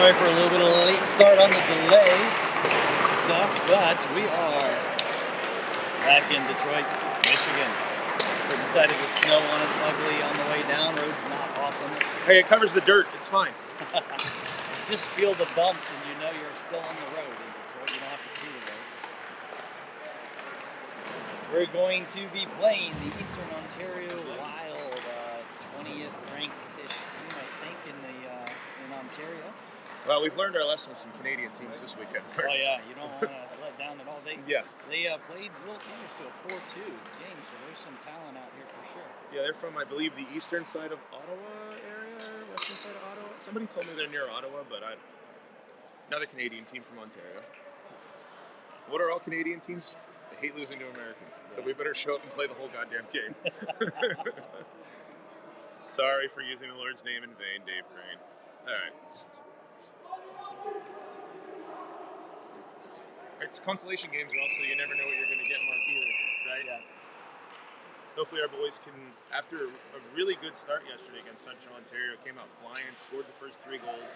sorry for a little bit of a late start on the delay stuff, but we are back in Detroit, Michigan. We decided to snow on us ugly on the way down. Road's not awesome. Hey, it covers the dirt. It's fine. Just feel the bumps and you know you're still on the road in Detroit. You don't have to see the road. We're going to be playing the Eastern Ontario Wild, 20th ranked-ish team, I think, in Ontario. Well, we've learned our lesson with some Canadian teams this weekend. Oh yeah, you don't want to let down at all. They played Little Caesars to a 4-2 game, so there's some talent out here for sure. Yeah, they're from, I believe, the eastern side of Ottawa area, or western side of Ottawa. Somebody told me they're near Ottawa, but another Canadian team from Ontario. What are all Canadian teams? They hate losing to Americans, so we better show up and play the whole goddamn game. Sorry for using the Lord's name in vain, Dave Crane. All right. It's consolation games, also you never know what you're going to get, Mark, either, right? Yeah. Hopefully our boys can, after a really good start yesterday against Central Ontario, came out flying, scored the first 3 goals.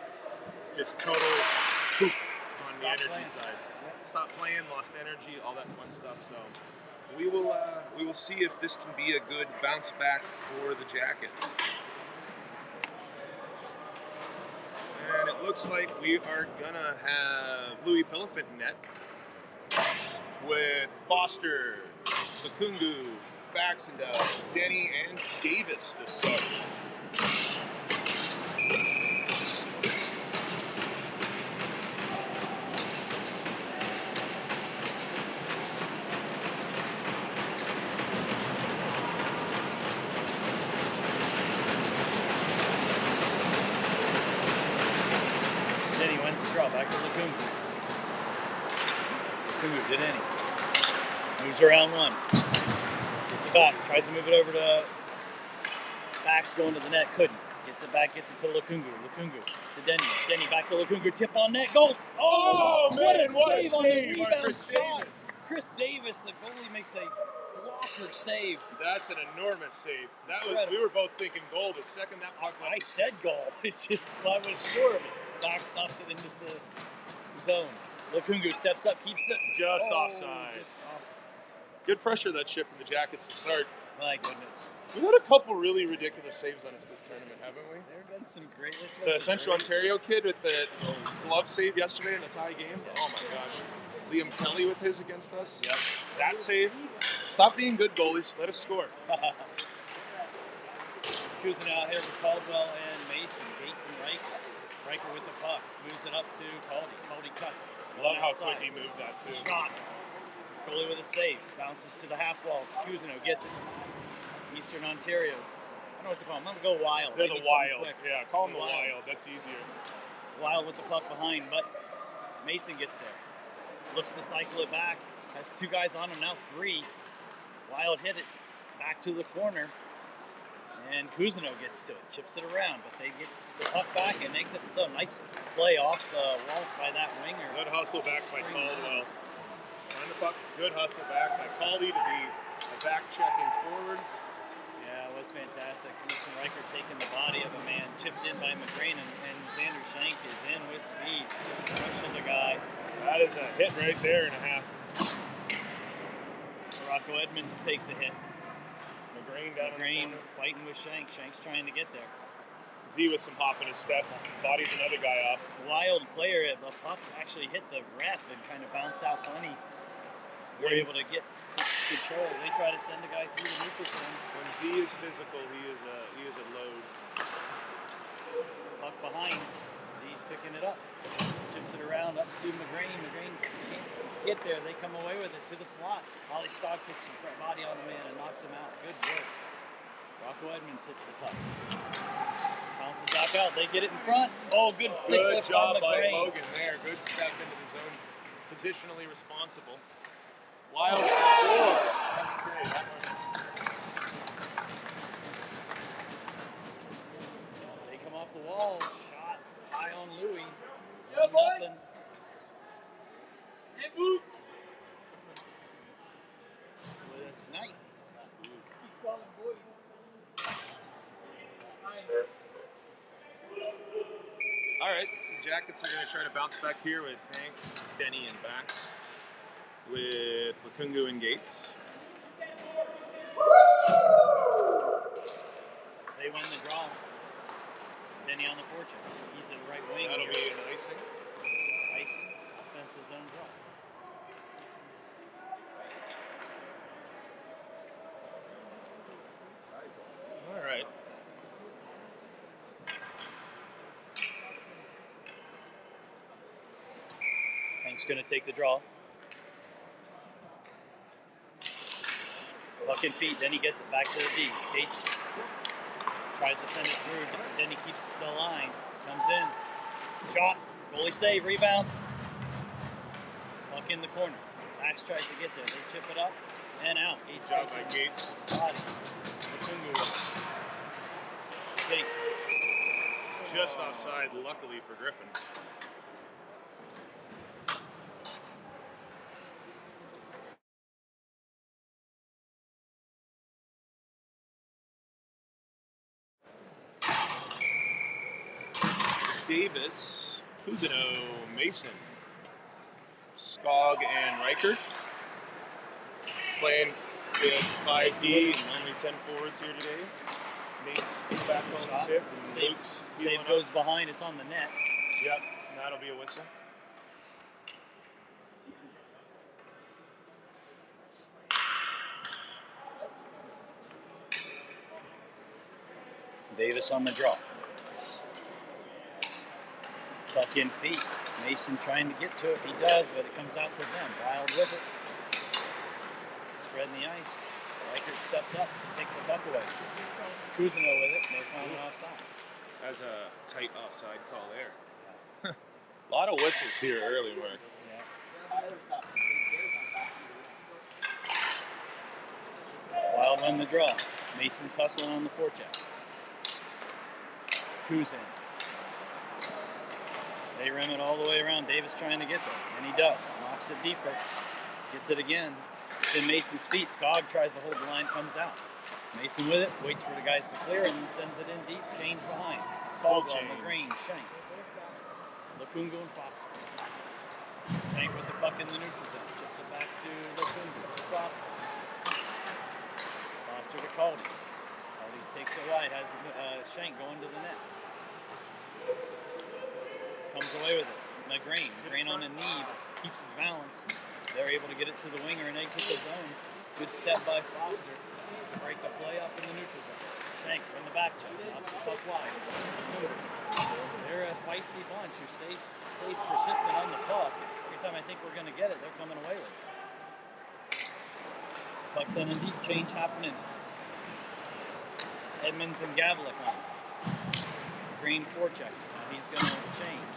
Just total poof on the energy side. Stopped playing, lost energy, all that fun stuff. So we will see if this can be a good bounce back for the Jackets. And it looks like we are gonna have Louis Pillefant in net with Foster, Lukungu, Baxendale, Denny, and Davis to start. Denny wins the draw, back to Lukungu. Lukungu did any. Moves around one. Gets it back. Tries to move it over to Bax going to the net. Couldn't. Gets it back. Gets it to Lukungu. Lukungu to Denny. Denny back to Lukungu. Tip on net. Goal. Oh, man, what a save on the rebound Chris shot. Davis. Chris Davis, the goalie, makes a blocker save. That's an enormous save. We were both thinking goal. The second that puck left. I said goal. I was sure of it. Bax knocked it into the zone. Lukungu steps up, keeps it. Just offside. Just off. Good pressure that shift from the Jackets to start. My goodness. We've had a couple really ridiculous saves on us this tournament, haven't we? There have been some great. The Central Ontario kid with the glove save yesterday in the tie game. Yeah. Oh my gosh. Liam Kelly with his against us. Yep. That save. Stop being good goalies. Let us score. Cruising out here for Caldwell and Mason. Gates and Riker. Riker with the puck. Moves it up to Caldy. Caldy cuts. Love how quick he moved that too. Shot. Goalie with a save. Bounces to the half wall. Cusino gets it. Eastern Ontario. I don't know what to call them. I'm going to go Wild. They're the Wild. Yeah, call them the Wild. That's easier. Wild with the puck behind, but Mason gets there. Looks to cycle it back. Has 2 guys on him, now 3. Wild hit it back to the corner. And Cusino gets to it. Chips it around, but they get the puck back and exit the zone. Nice play off the wall by that winger. Good hustle back by Caldwell. Find the puck. Good hustle back by Caldy to be a back checking forward. Yeah, it was fantastic. Listen, Riker taking the body of a man, chipped in by McGrain, and Xander Shank is in with speed. Pushes a guy. That is a hit right there and a half. Rocco Edmonds takes a hit. McGrain fighting with Shank. Shank's trying to get there. Z with some hop in his step. Bodies another guy off. Wild player. The puck actually hit the ref and kind of bounced out funny. We're able to get some control. They try to send a guy through the neutral zone. When Z is physical, he is a load. Puck behind. Z's picking it up. Chips it around up to McGrain. McGrain can't get there. They come away with it to the slot. Ollie Scott puts some body on the man and knocks him out. Good work. Rocco Edmonds hits the puck. Bounces back out. They get it in front. Oh, good stick lift job on by McGrain. Logan there. Good step into the zone. Positionally responsible. Wild score. That's great. They come off the wall. Shot high on Louis. Yeah, boys. Nothing. Hey, boots. With a snipe. Keep calling boys. All right. Jackets are going to try to bounce back here with Hank, Denny, and Bax, with Lukungu and Gates. They win the draw. Denny on the fortune. He's in the right wing. That'll here. be an icing. Icing. Offensive zone draw. All right. Hank's going to take the draw. Bucking feet, then he gets it back to the D. Gates tries to send it through, then he keeps the line. Comes in. Shot. Goalie save. Rebound. Buck in the corner. Max tries to get there. They chip it up and out. Gates Job takes by it. Gates. Body. Lukungu. Gates. Just offside, luckily for Griffin. Davis, Cousineau, Mason, Skog, and Riker. Playing with 5D and only 10 forwards here today. Nate's back home Shot. sick. And Save, Luke's save healing goes up. behind. It's on the net. Yep, that'll be a whistle. Davis on the draw. Buck in feet. Mason trying to get to it. He does, but it comes out to them. Wild with it. Spreading the ice. Reichert steps up, takes a puck away. Cousineau with it. They're calling offsides. That's a tight offside call there. A lot of whistles here early, Mark. Yeah. Wild won the draw. Mason's hustling on the forecheck. Cousin. They rim it all the way around. Davis trying to get there, and he does. Knocks it deeper. Gets it again. It's in Mason's feet. Skog tries to hold the line, comes out. Mason with it, waits for the guys to clear, and then sends it in deep. Change behind. Caldwell, McGreen, Shank. Lukungu and Foster. Shank with the puck in the neutral zone. Chips it back to Lukungu. Foster. Foster to Caldy. Caldy takes it wide, has Shank going to the net. Comes away with it. McGreen. McGreen on a knee, but keeps his balance. They're able to get it to the winger and exit the zone. Good step by Foster to break the play up in the neutral zone. Shank in the back check. Ups the puck wide. They're a feisty bunch who stays persistent on the puck. Every time I think we're going to get it, they're coming away with it. Puck's in a deep. Change happening. Edmonds and Gavlik on. Green forecheck. Now he's going to change.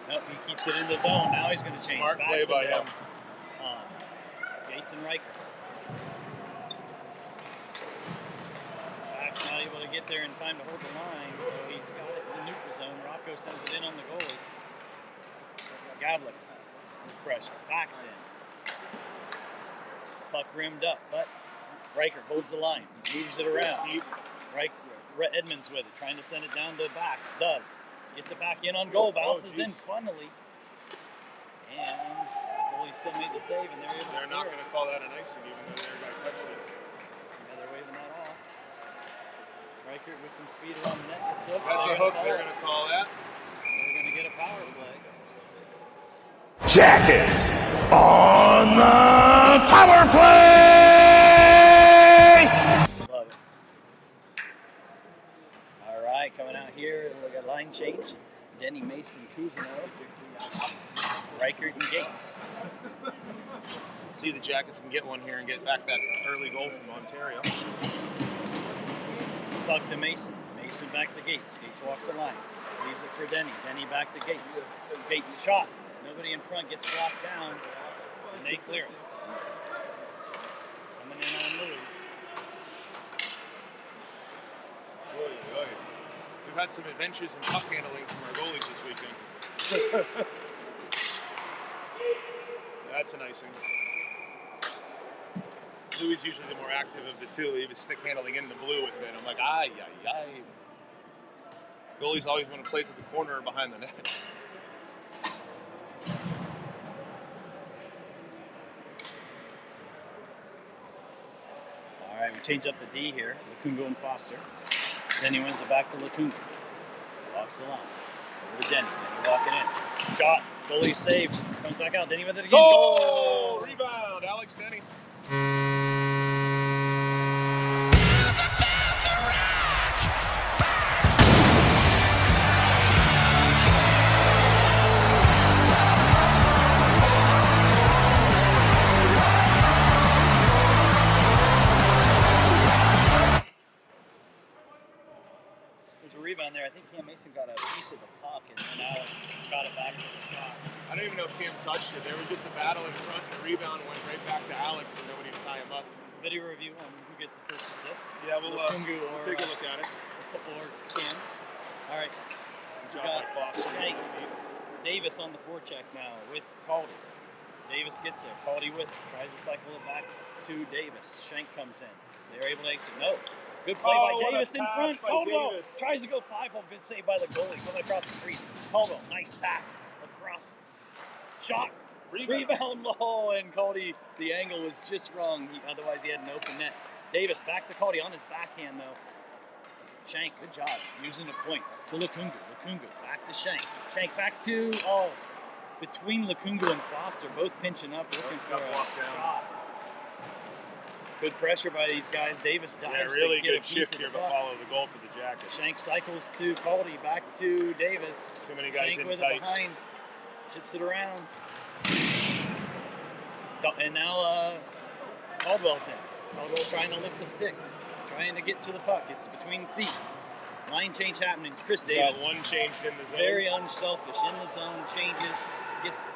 Nope, he keeps it in the zone. Now he's going to change. Smart play by him. Gates and Riker. Back's not able to get there in time to hold the line, so he's got it in the neutral zone. Rocco sends it in on the goalie. Gavlik. Pressure. Backs in. Puck rimmed up, but Riker holds the line. Moves it around. Edmonds with it, trying to send it down to Bax. Does. Gets it back in on goal, bounces in funnily. And the goalie still made the save, and they're not going to call that an icing, even though their guy touched it. Yeah, they're waving that off. Reichert with some speed around the net gets hooked. That's a hook, they're going to call that. They're going to get a power play. Jackets on the power play! Love it. All right, coming out here, we got line change. Denny, Mason, Cousineau, Reichert, and Gates. See the Jackets can get one here and get back that early goal from Ontario. Puck to Mason. Mason back to Gates. Gates walks the line. Leaves it for Denny. Denny back to Gates. Gates shot. Nobody in front gets blocked down, and they clear it. Coming in on Louis. We've had some adventures in puck handling from our goalies this weekend. That's an icing. Louis is usually the more active of the two. He was stick handling in the blue with it. I'm like, ay. Goalies always want to play to the corner or behind the net. All right, we change up the D here. Lukungu and Foster. Then he wins it back to Lukungu. Walks the line. Over to Denny. Denny walking in. Shot. Goalie saved. Comes back out. Denny with it again. Goal! Rebound, Alex Denny. There's a rebound there. I think Cam Mason got a piece of the puck, and then Alex got it back for the shot. I don't even know if Cam touched it. There was just a battle in front, and the rebound went right back to Alex, and nobody to tie him up. Video review on who gets the first assist. Yeah, we'll Lukungu take a look at it. Or Cam. All right. Good job by Foster. Shank. Davis on the forecheck now with Caldy. Davis gets there. Caldy with it. Tries to cycle it back to Davis. Shank comes in. They're able to exit. No. Good play by Davis in front. Caldwell tries to go 5-hole. Good save by the goalie. Coming across the crease. Caldwell, nice pass across. Shot. Rebound low. And Caldy, the angle was just wrong. Otherwise, he had an open net. Davis back to Caldy on his backhand, though. Shank, good job. Using the point to Lukungu. Lukungu back to Shank. Shank back to, between Lukungu and Foster, both pinching up, looking for a shot. Good pressure by these guys. Davis dives really to get good a piece shift of here the to puck. follow the goal for the Jackets. Shank cycles to Caldy, back to Davis. Too many guys Shank in with tight. it behind, chips it around. And now Caldwell's in. Caldwell trying to lift the stick, trying to get to the puck. It's between feet. Line change happening. Chris Davis. Got one changed in the zone. Very unselfish. In the zone, changes, gets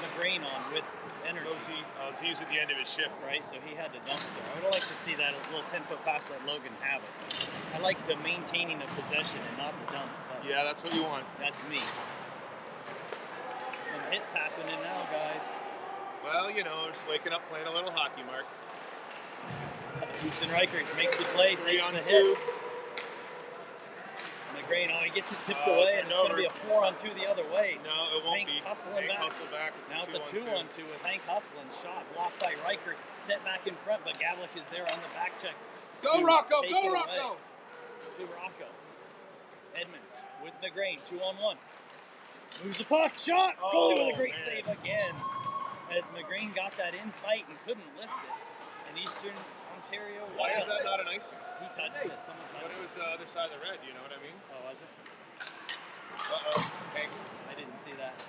McGrain on with energy. He's at the end of his shift. Right, so he had to dump it there. I would like to see that little 10-foot pass, let Logan have it. I like the maintaining of possession and not the dump. But Yeah, that's what you want. that's me. Some hits happening now, guys. Well, just waking up playing a little hockey, Mark. Houston Reichert makes the play, 3 takes on the 2. hit. McGrain, he gets it tipped away, and it's going to be a 4-on-2 the other way. No, it won't Hank's be. hustling Hank back. hustle back. Now it's a 2-on-2 with Hank hustling. Shot blocked by Reichert. Set back in front, but Gavlik is there on the back check. Go, to Rocco! take Go, it Rocco! away. To Rocco. Edmonds with McGrain, 2-on-1. Moves the puck. Shot! Goalie with a great save again. As McGrain got that in tight and couldn't lift it. And Eastern Ontario. Why is that not an icing? He touched it. Someone touched But it was the other side of the red, you know what I mean? Oh, was it? Uh-oh. Hank. I didn't see that.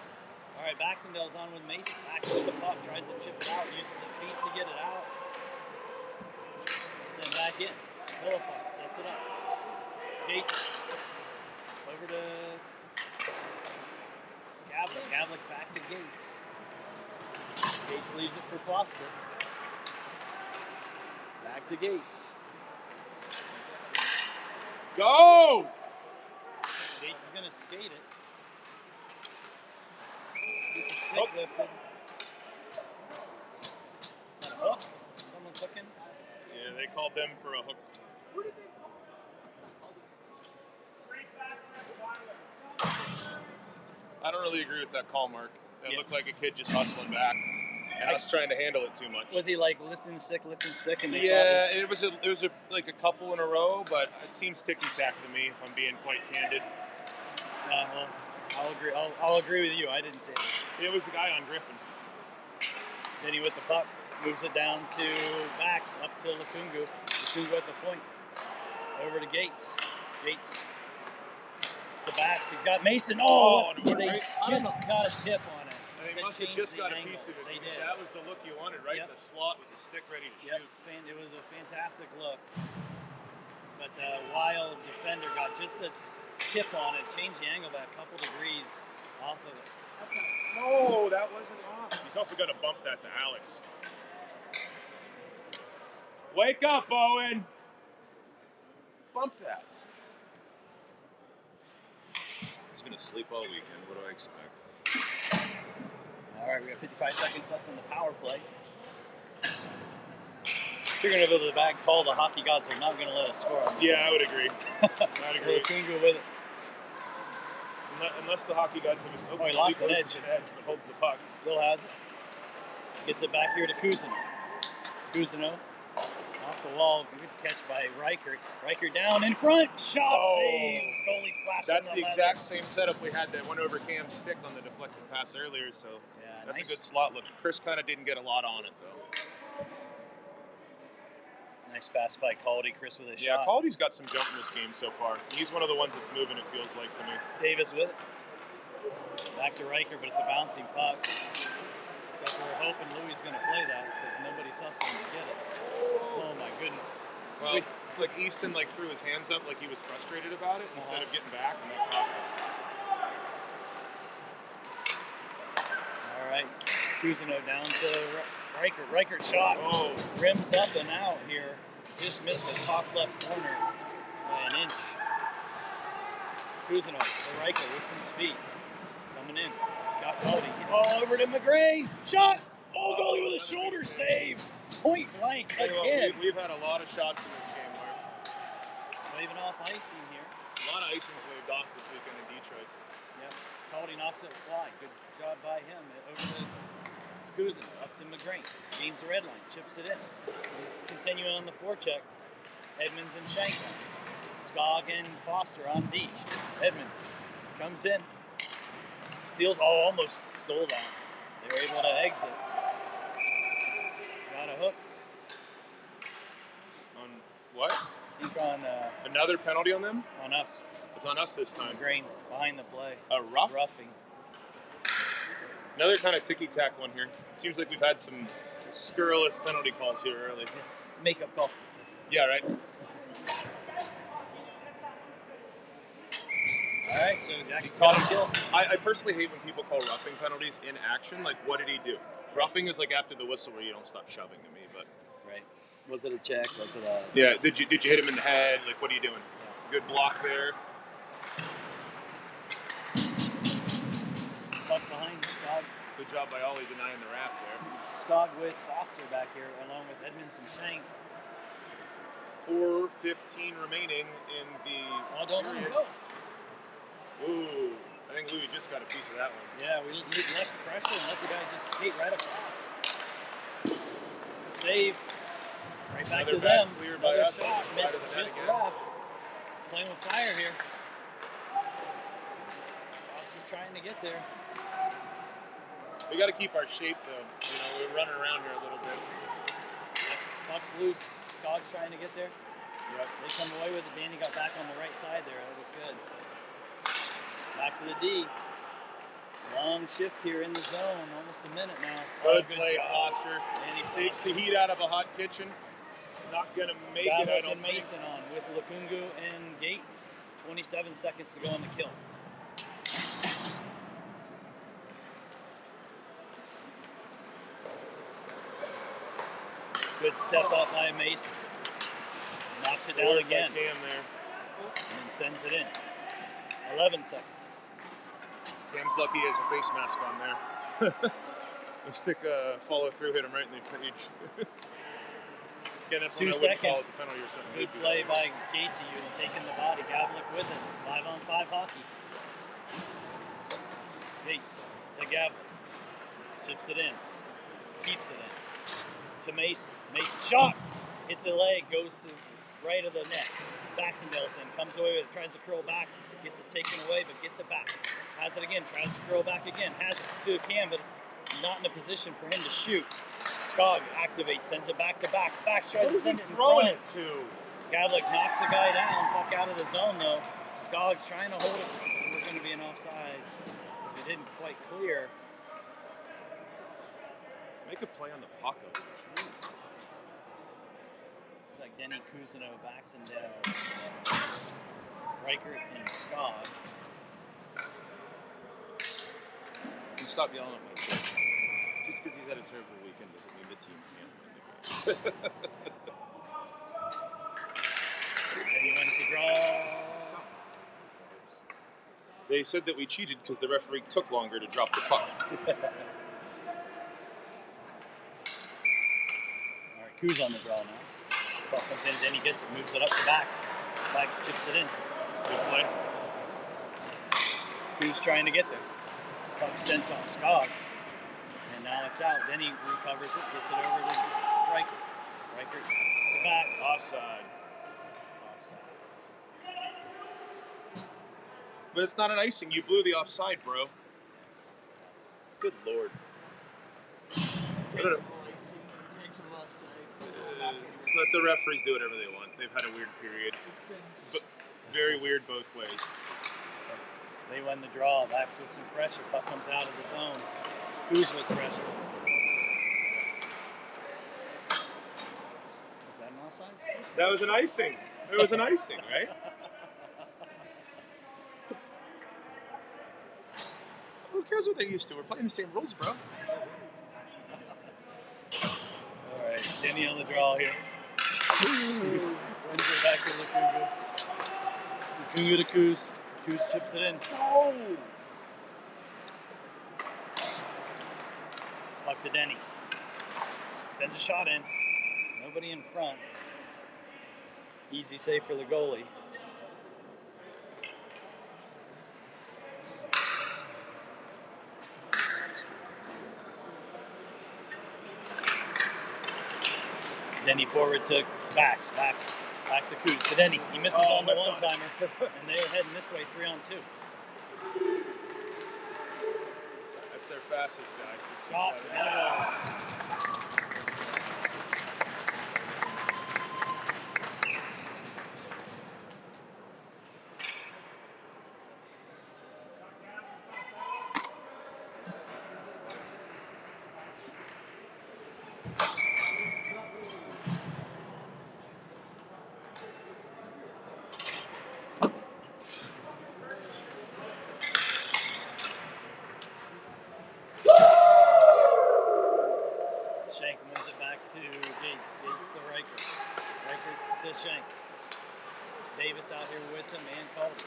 All right, Baxendale's on with Mason. Max with the puck, tries to chip it out, uses his feet to get it out. Send back in. Philippon sets it up. Gates. Over to Gavlik. Gavlik back to Gates. Gates leaves it for Foster. Back to Gates. Go! Gates is going to skate it. Gets the stick lifted. A hook? Someone's hooking? Yeah, they called them for a hook. I don't really agree with that call, Mark. It looked like a kid just hustling back, and us trying to handle it too much. Was he like lifting the stick, and they Yeah, it was like a couple in a row, but it seems ticky-tack to me, if I'm being quite candid. Well, I'll agree. I'll agree with you. I didn't see it. It was the guy on Griffin. Then he with the puck moves it down to Max, up to Lukungu. Lukungu at the point. Over to Gates. Gates to Bax. He's got Mason. They just got a tip on it. They must have just got a piece of it. They did. That was the look you wanted, right? The slot with the stick ready to shoot. It was a fantastic look. But the Wild defender got just a tip on it, changed the angle by a couple degrees off of it. No, that wasn't off. He's also got to bump that to Alex. Wake up, Owen. Bump that. He's been asleep all weekend. What do I expect? All right, we got 55 seconds left on the power play. If you're going to go to the back call, the hockey gods are not going to let us score on this. Yeah, I would agree. I'd agree. Lukungu with it. Unless the hockey guys have Oh, he lost an edge. but holds the puck. Still has it. Gets it back here to Cousineau. Cousineau off the wall. Good catch by Reichert. Reichert down in front. Shot save. Goalie flash. That's the exact same setup we had that went over Cam's stick on the deflected pass earlier. So Yeah, that's nice. a good slot look. Chris kind of didn't get a lot on it though. Nice pass by Caldy. Chris with a Yeah, shot. Caldy's got some jump in this game so far. He's one of the ones that's moving, it feels like to me. Davis with it. Back to Riker, but it's a bouncing puck. So we're hoping Louis is going to play that because nobody's hustling to get it. Oh my goodness. Well, like Easton threw his hands up like he was frustrated about it instead of getting back, and that cost us. All right, Cousineau down to Riker. Riker shot. Oh. Rims up and out here. Just missed the top left corner by an inch. Cousineau to Riker with some speed. Coming in. It's got Cody. Oh, over to McGray. Shot. Oh, goalie with a shoulder save. Point blank again. We've had a lot of shots in this game where Waving off icing here. a lot of icing's waved off this weekend in Detroit. Yep. Cody knocks it wide. Good job by him. Over to Cousineau. Up to McGray. Gains the red line. Chips it in. He's continuing on the forecheck. Edmonds and Shank on. Skog and Foster on D. Edmonds comes in. Steals. Oh, almost stole that. They were able to exit. Got a hook. On what? I think on Another penalty on them? on us. It's on us this time. McGray behind the play. A rough? Roughing. Another kind of ticky-tack one here. Seems like we've had some scurrilous penalty calls here early. Makeup call. Yeah, right? All right, so Jackie's Caught got a him. kill. I personally hate when people call roughing penalties in action. Like, what did he do? Roughing is like after the whistle where you don't stop shoving to me, but... Right. Was it a check? Was it a... Yeah, did you hit him in the head? Like, what are you doing? Good block there. Puck behind Skog. Good job by Ollie denying the wrap there. Skog with Foster back here, along with Edmonds and Shank. 4:15 remaining in the Oh, don't let him period. go. Ooh, I think Louis just got a piece of that one. Yeah, we left the pressure and let the guy just skate right across. Save. Right back Another to them. back clear by Another us. shot. Just Missed wide of the net just again. left. Playing with fire here. Foster's trying to get there. We got to keep our shape though. You know, we're running around here a little bit. Puck's loose. Skog's trying to get there. Yep. They come away with it. Danny got back on the right side there. That was good. Back to the D. Long shift here in the zone. Almost a minute now. Good Oh, play, job. Foster. Danny Takes the heat out of a hot kitchen. It's not gonna make it. I Gavlik don't and think. Mason on with Lukungu and Gates. 27 seconds to go on the kill. Good step up by Mason. Knocks it down Forward by again Cam there. and then sends it in. 11 seconds. Cam's lucky he has a face mask on there. We'll stick a follow through, hit him right in the cage. Again, that's 2 when I wouldn't call it seconds. a penalty or something. Good play by Gatesy and taking the body. Gavlik with it. 5-on-5 hockey. Gates to Gavlik. Chips it in. Keeps it in. To Mason. Mason shot. Hits a leg. Goes to right of the net. Baxendale's in. Comes away with it. Tries to curl back. Gets it taken away, but gets it back. Has it again. Tries to curl back again. Has it to Cam, but it's not in a position for him to shoot. Skog activates. Sends it back to Bax. Bax tries What to is he send it in throwing front. it to? Gavlik knocks the guy down, puck out of the zone though. Skog's trying to hold it. We're going to be in offsides. It didn't quite clear. Make a play on the puck. It's like Denny Cousineau, Baxendale, Reichert, and Skog. You stop yelling at my kid. Just because he's had a terrible weekend doesn't mean the team can't win the game. Denny wins the draw. They said that we cheated because the referee took longer to drop the puck. All right, Kuz on the draw now. Puck comes in, Denny gets it, moves it up to Bax. Bax chips it in. Good play. Who's trying to get there? Puck sent on Skog. And now it's out. Then he recovers it, gets it over to Riker. Riker to backs. Offside. Offside. But it's not an icing. You blew the offside, bro. Good lord. Intentional icing, intentional offside. Let the referees do whatever they want. They've had a weird period. It's been But very weird both ways. They win the draw. Backs with some pressure. Puck comes out of the zone. Who's with pressure? Is that an offside? That was an icing. It was an icing, right? Who cares what they're used to? We're playing the same rules, bro. All right, Denny on the draw here. Wins it back to Lukungu. Lukungu to Kuz. Kuz chips it in. No! Puck to Denny. Sends a shot in. Nobody in front. Easy save for the goalie. Denny forward to backs. Back to Kuz. To Denny. He misses on the one-timer. And they're heading this way, 3-on-2. That's their fastest guy. Shot and a goal. Shank wins it back to Gates. Gates to Riker. Riker to Shank. Davis out here with him and Caldy.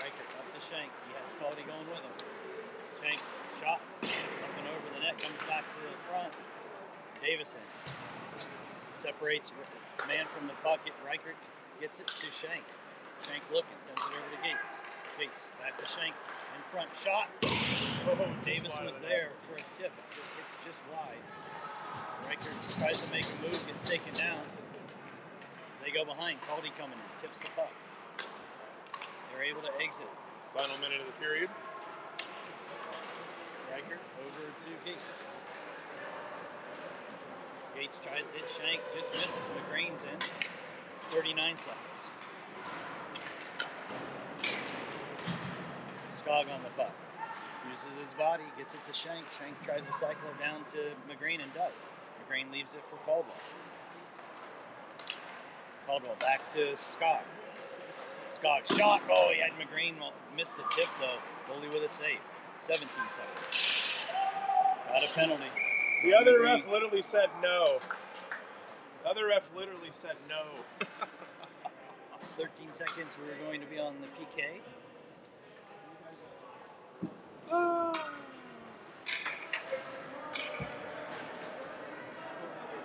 Riker up to Shank. He has Caldy going with him. Shank shot up and over the net, comes back to the front. Davison separates man from the bucket. Riker gets it to Shank. Shank looking, sends it over to Gates. Gates back to Shank in front. Shot. Oh, Davis was there for a tip. It's just wide. Riker tries to make a move, gets taken down. They go behind. Caldy coming in, tips the puck. They're able to exit. Final minute of the period. Riker over to Gates. Gates tries to hit Shank, just misses. McGrain's in. 39 seconds. Skog on the puck. Uses his body, gets it to Shank. Shank tries to cycle it down to McGrain and does. McGrain leaves it for Caldwell. Caldwell back to Skog. Skog shot. Oh, he had McGrain missed the tip though. Goalie with a save. 17 seconds. Got a penalty. The other McGrain. ref literally said no. The other ref literally said no. 13 seconds. We're going to be on the PK.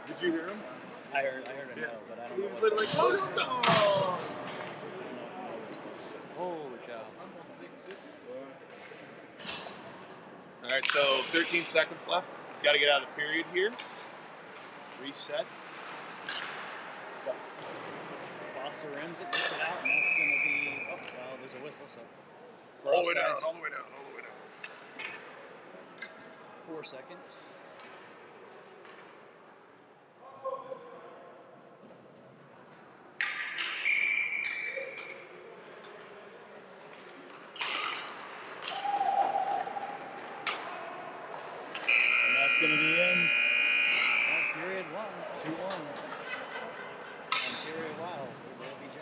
Did you hear him? I heard a no, but I don't He know. was what literally like, the- oh, Holy cow. All right, so 13 seconds left. Got to get out of the period here. Reset. Foster rims it, gets it out, and that's going to be. Oh, well, there's a whistle, so. All the way down, offsides, all the way down, all the way down. 4 seconds. And that's going to be in period 1, 2-1. Ontario Wild over OBJ.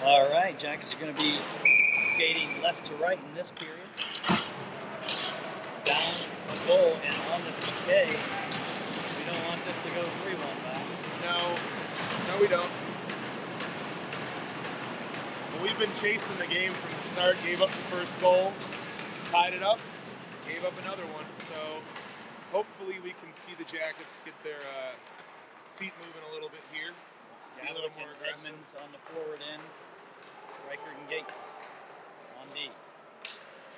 All right, Jackets are going to be skating left to right in this period. Down the goal and on the PK. We don't want this to go 3-1 back. No, we don't. Well, we've been chasing the game from the start. Gave up the first goal, tied it up, gave up another one. So hopefully we can see the Jackets get their feet moving a little bit here. Be a little more aggressive. Edmonds on the forward end. Reichert and Gates on D.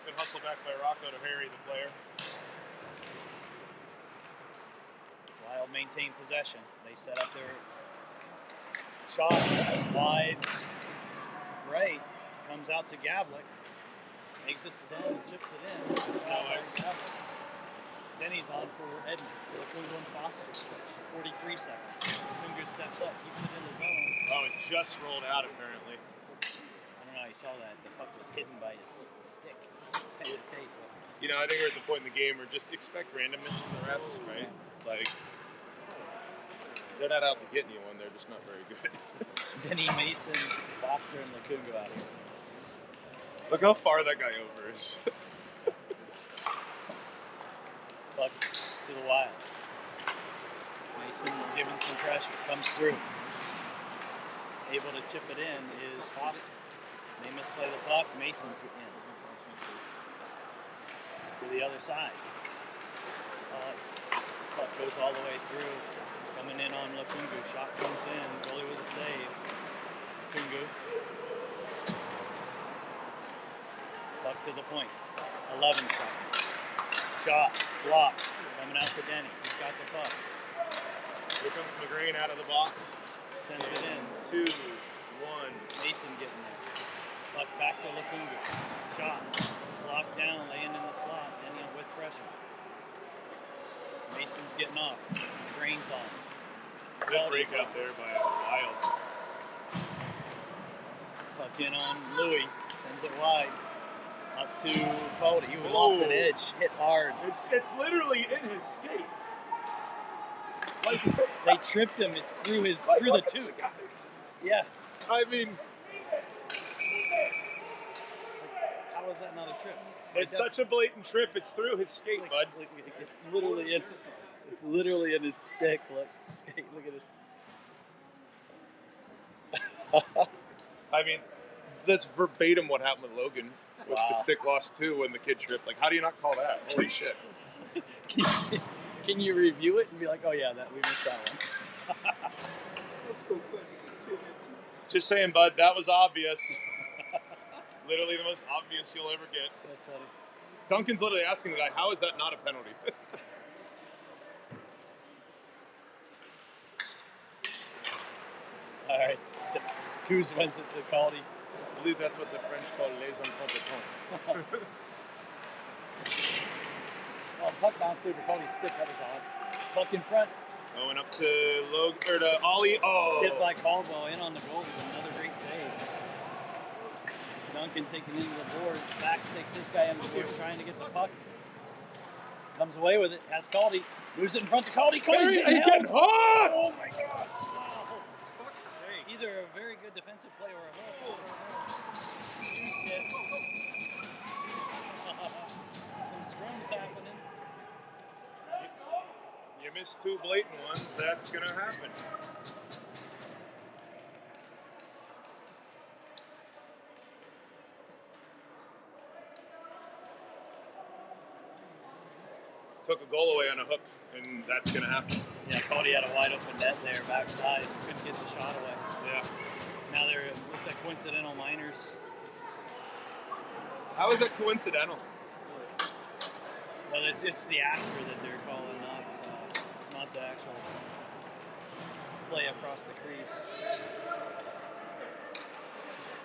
Good hustle back by Rocco to Harry, the player. Wild maintain possession. They set up their shot wide right. Comes out to Gavlik. Exits his own, chips it in. It's out by Gavlik. Then he's on for Edmonds. So Kungu and Foster switch. 43 seconds. Kungu steps up, keeps it in the zone. Oh, it just rolled out apparently. I don't know, you saw that. The puck was hidden by his stick. Tape. You know, I think we're at the point in the game where just expect randomness from the refs, right? Like, they're not out to get anyone, they're just not very good. Denny, Mason, Foster, and Kungu out here. Look how far that guy over is. Puck to the Wild. Mason giving some pressure, comes through. Able to chip it in is Foster. They misplay the puck, Mason's in. To the other side. Puck goes all the way through. Coming in on Kungu. Shot comes in. Goalie with a save. Kungu. Puck to the point. 11 seconds. Shot. Block. Coming out to Denny. He's got the puck. Here comes McGrain out of the box. Sends it in. 2, 1. Mason getting there. Puck back to Kungu. Shot. Locked down, laying in the slot. Denny with pressure. Mason's getting off. Grain's on. Good break out there by Wild. Puck in on Louis. Sends it wide. Up to Cody. He lost an edge. Hit hard. It's literally in his skate. Like, they tripped him. It's through his like, through the tube. Yeah. I mean, how is that not a trip? it's such a blatant trip. It's through his skate, bud. It's literally in his stick. Look, skate. Look at this. I mean, that's verbatim what happened with Logan with Wow. the stick loss too when the kid tripped. Like, how do you not call that? Holy shit! Can you review it and be like, oh yeah, that we missed that one? Just saying, bud. That was obvious. Literally the most obvious you'll ever get. That's funny. Duncan's literally asking the guy, "How is that not a penalty?" All right. Kuz wins it to Caldy. I believe that's what the French call les incompetents. Oh, puck bounced through for Caldy's stick. That was odd. Puck in front. Going up to Logan or to Ollie. Oh, Tipped by Caldwell in on the goal with another great save. Duncan taking into the boards. Back sticks this guy in the board trying to get the puck. Comes away with it. Has Caldy. Moves it in front to Caldy. Caldy's getting held. hot! Oh my gosh. Wow. Fuck's sake. Either a very good defensive play or a hook. Some scrums happening. You missed 2 blatant ones. That's gonna happen. Took a goal away on a hook, and that's gonna happen. Yeah, Caldy had a wide open net there, backside. Couldn't get the shot away. Yeah. Now they're, looks like coincidental minors. How is that coincidental? Well, it's the after that they're calling, not the actual play across the crease.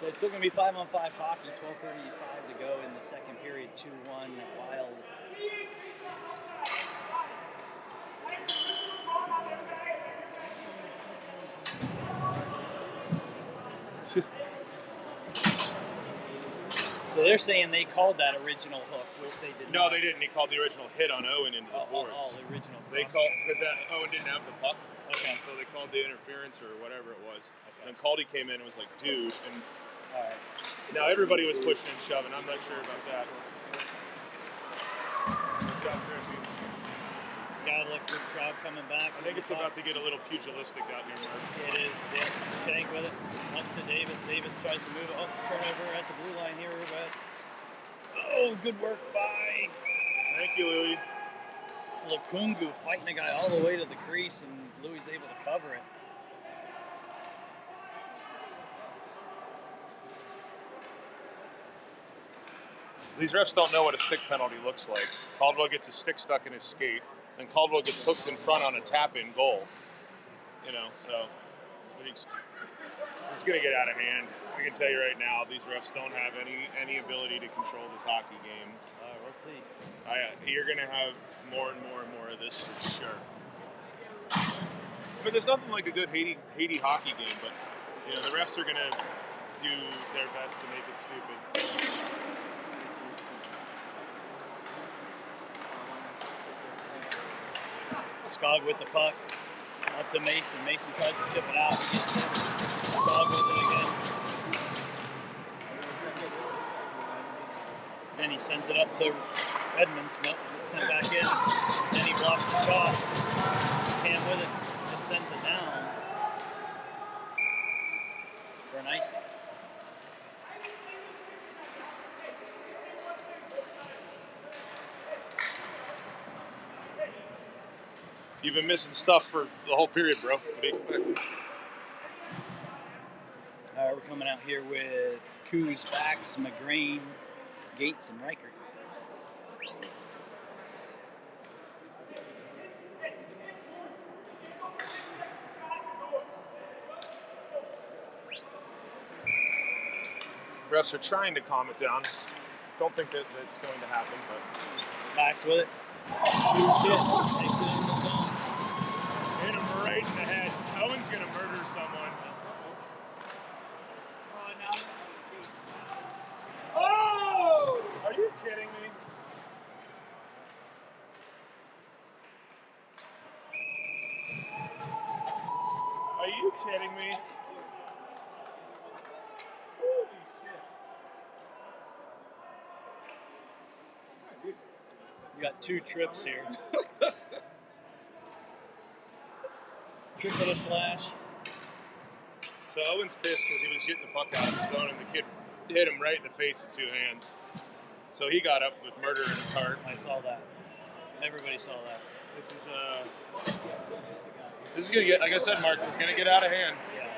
So it's still going to be 5-on-5 hockey, 12:35 to go in the second period, 2-1 Wild. So they're saying they called that original hook, which they did No, not. they didn't. He called the original hit on Owen into the boards. The original. They cross. called because that Owen didn't have the puck. Okay. So they called the interference or whatever it was. Okay. And then Caldy came in and was like, dude, and No, everybody was pushing and shoving. I'm not sure about that. Good job, Griffey. Got a good crowd coming back. I think it's about to get a little pugilistic out here, Mark. It is, yeah. Shank with it. Up to Davis. Davis tries to move it. Oh, turnover at the blue line here, but oh, good work by. Thank you, Louie. Lukungu fighting the guy all the way to the crease, and Louie's able to cover it. These refs don't know what a stick penalty looks like. Caldwell gets a stick stuck in his skate, and Caldwell gets hooked in front on a tap-in goal. You know, so it's going to get out of hand. I can tell you right now, these refs don't have any ability to control this hockey game. We'll see. You're going to have more and more and more of this for sure. I mean, there's nothing like a good Haiti hockey game, but you know the refs are going to do their best to make it stupid. Skog with the puck. Up to Mason. Mason tries to chip it out. He gets it. Skog with it again. Then he sends it up to Edmonds. Nope, it's sent back in. Then he blocks the shot. Cam with it. Just sends it down for an icing. You've been missing stuff for the whole period, bro. What do you expect? We're coming out here with Coos, Bax, McGrain, Gates, and Reichert. Refs are trying to calm it down. Don't think that that's going to happen, but Bax with it. Takes it in the zone. hit him right in the head. Owen's going to murder someone. Oh! Are you kidding me? Are you kidding me? Holy shit. We got 2 trips here. Trip with a slash. So Owen's pissed because he was getting the puck out of the zone and the kid hit him right in the face with 2 hands. So he got up with murder in his heart. I saw that. Everybody saw that. This is gonna get, like I said, Mark, it's gonna get out of hand. Yeah.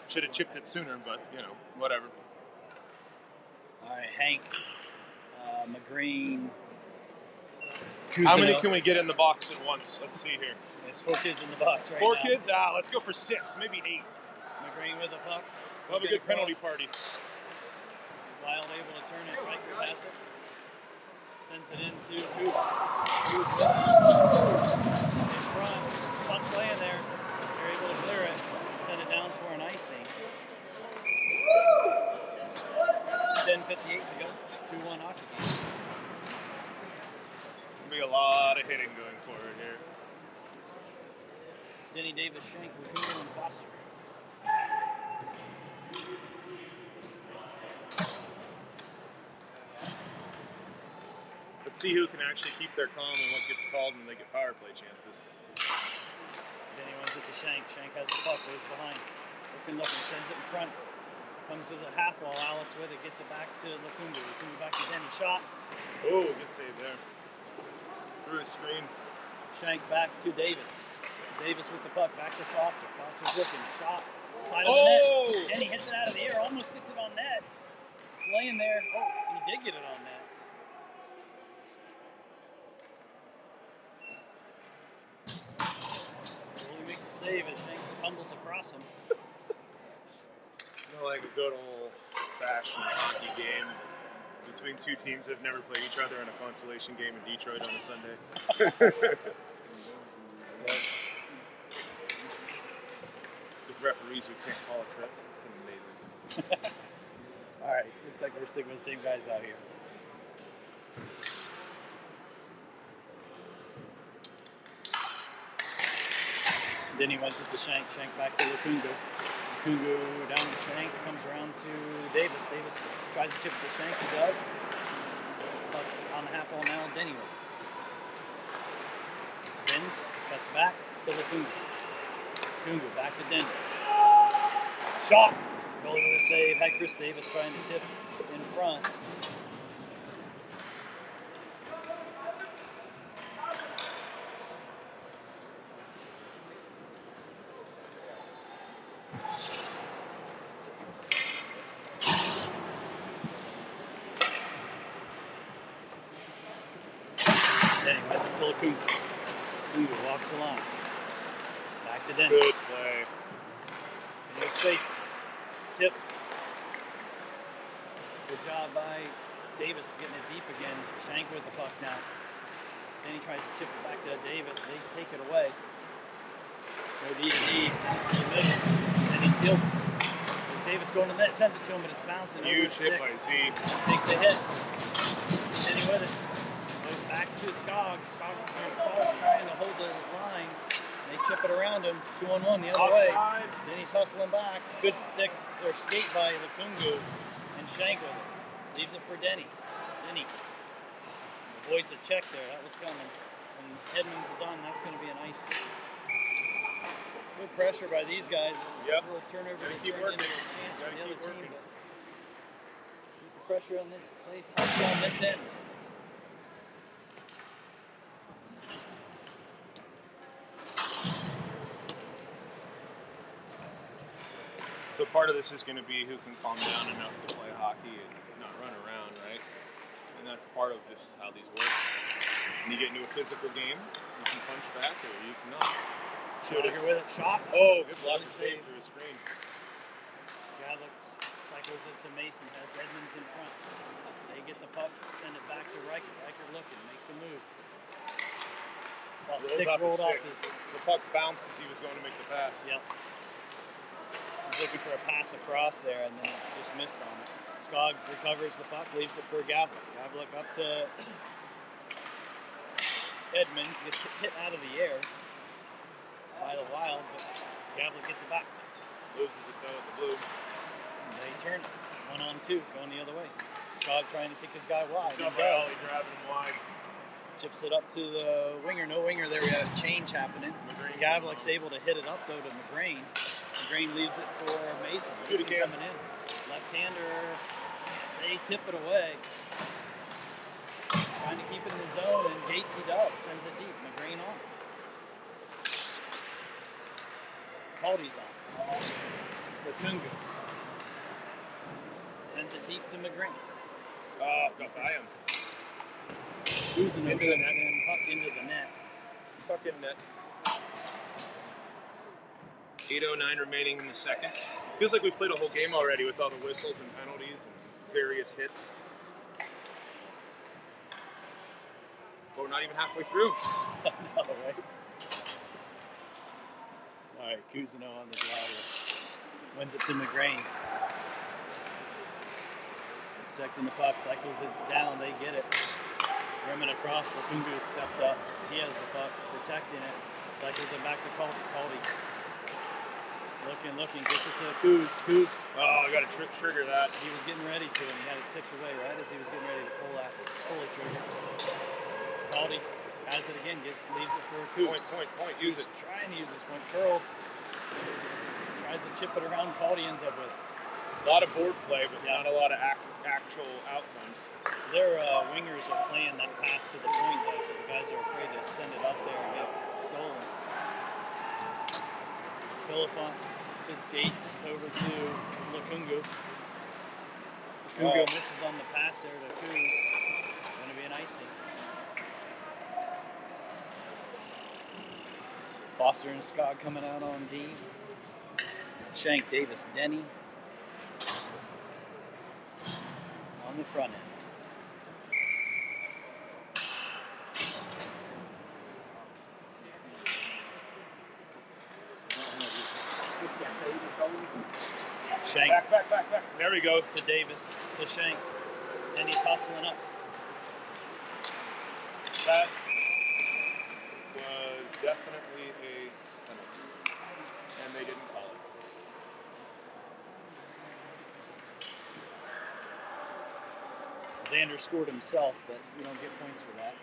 Should have chipped it sooner, but you know, whatever. All right, Hank, McGreen. How many Cousineau. can we get in the box at once? Let's see here. There's 4 kids in the box right 4 now. kids? Let's go for 6, maybe 8. McGreen with the puck. We'll have a good penalty party. Wild able to turn it right past it. Sends it into Coops. Coops in front. Puck playing there. They're able to clear it. Send it down for an icing. 10:58 to go. 2-1 hockey game. There'll be a lot of hitting going forward here. Denny Davis, Shank, Lukungu, and Foster. Let's see who can actually keep their calm and what gets called when they get power play chances. Denny runs it to Shank. Shank has the puck, goes behind. Looking, sends it in front. Comes to the half wall. Alex with it, gets it back to Lukungu. Lukungu back to Denny. Shot. Oh, good save there. Through his screen. Shank back to Davis. Davis with the puck, back to Foster. Foster's looking. Shot. Side of the net. Denny hits it out of the air, almost gets it on net. It's laying there. Oh, he did get it on net. He makes a save as Shank tumbles across him. Like a good old-fashioned hockey game between 2 teams that have never played each other in a consolation game in Detroit on a Sunday. With referees who can't call a trip. It's amazing. All right, looks like we're sticking with the same guys out here. Then he wins it to Shank. Shank back to Lukungu. Lukungu down to Shank. Comes around to Davis. Davis tries to chip it to Shank. He does. Puck's on the half wall now. Denny with it. Spins. Cuts back to Lukungu. Lukungu back to Denny. Shot. Goalie with a save. Had Chris Davis trying to tip in front. Denny wins it to Lukungu. Lukungu walks the line. Back to Denny. Good play. No space. Tipped. Good job by Davis getting it deep again. Shank with the puck now. Then he tries to chip it back to Davis. They take it away. Go D to D. Sends it to the middle. And he steals it. As Davis going to the net, sends it to him, but it's bouncing over Huge the hit stick. by Z. Takes a hit. Denny with it. Goes back to Skog. Skog falls trying to hold the line. They chip it around him. 2-on-1 the other way. Offside. Then he's hustling back. Good stick or skate by Lukungu and Shank with it. Leaves it for Denny. Denny avoids a check there. That was coming. When Edmonds is on, that's going to be an ice. Good pressure by these guys. Yep. A little turnover Gotta to keep turn into working. a chance for Gotta the other keep team. working. But keep the pressure on this play. On this end. So part of this is going to be who can calm down enough to play hockey and not run around, right? And that's part of just how these work. When you get into a physical game, you can punch back or you cannot. Sugar with it. Shot. Oh, good block and Save. save through a screen. Gavlik cycles it to Mason, has Edmonds in front. They get the puck, send it back to Riker. Riker looking, makes a move. Ball stick rolled off his. The puck bounced as he was going to make the pass. Yep. He's looking for a pass across there and then just missed on it. Skog recovers the puck, leaves it for Gavlik. Gavlik up to Edmonds, gets hit out of the air by the Wild, but Gavlik gets it back. Loses it though at the blue. And they turn it. 1-on-2, going the other way. Skog trying to take his guy wide. He Jump does. alley, driving him wide. Chips it up to the winger. No winger there. We have a change happening. Gavlik's able to hit it up though to McGrain. McGrain leaves it for Mason. Shoot Mason again. coming in. Left-hander. They tip it away. Trying to keep it in the zone, and Gates he does. Sends it deep. McGrain on. Caldy's on. Lukungu. Sends it deep to McGrain. Oh, got by him. Into Into the net. Puck into the net. Puck in net. 8:09 remaining in the second. Feels like we've played a whole game already with all the whistles and penalties and various hits. But we're not even halfway through. I know, right? All right, Cousineau on the draw here. Wins it to McGrain. Protecting the puck, cycles it down, they get it. Rimming across, Lukungu stepped up. He has the puck, protecting it. Cycles it back to Caldy. Caldy. Looking, gets it to Coos. Coos. Oh, I got to trigger that. He was getting ready to, and he had it tipped away right as he was getting ready to pull the trigger. Caldy has it again, leaves it for Coos. Point, use it. Trying to use his point. Curls. Tries to chip it around. Caldy ends up with it. A lot of board play, but not a lot of actual outcomes. Their wingers are playing that pass to the point, though, so the guys are afraid to send it up there and get it stolen. Philippon to Gates, over to Lukungu. Lukungu misses on the pass there to Coos. Going to be an icing. Foster and Skog coming out on D. Shank, Davis, Denny on the front end. Shank Back. There we go. to Davis to Shank. And he's hustling up. That was definitely a penalty. Xander scored himself, but you don't get points for that.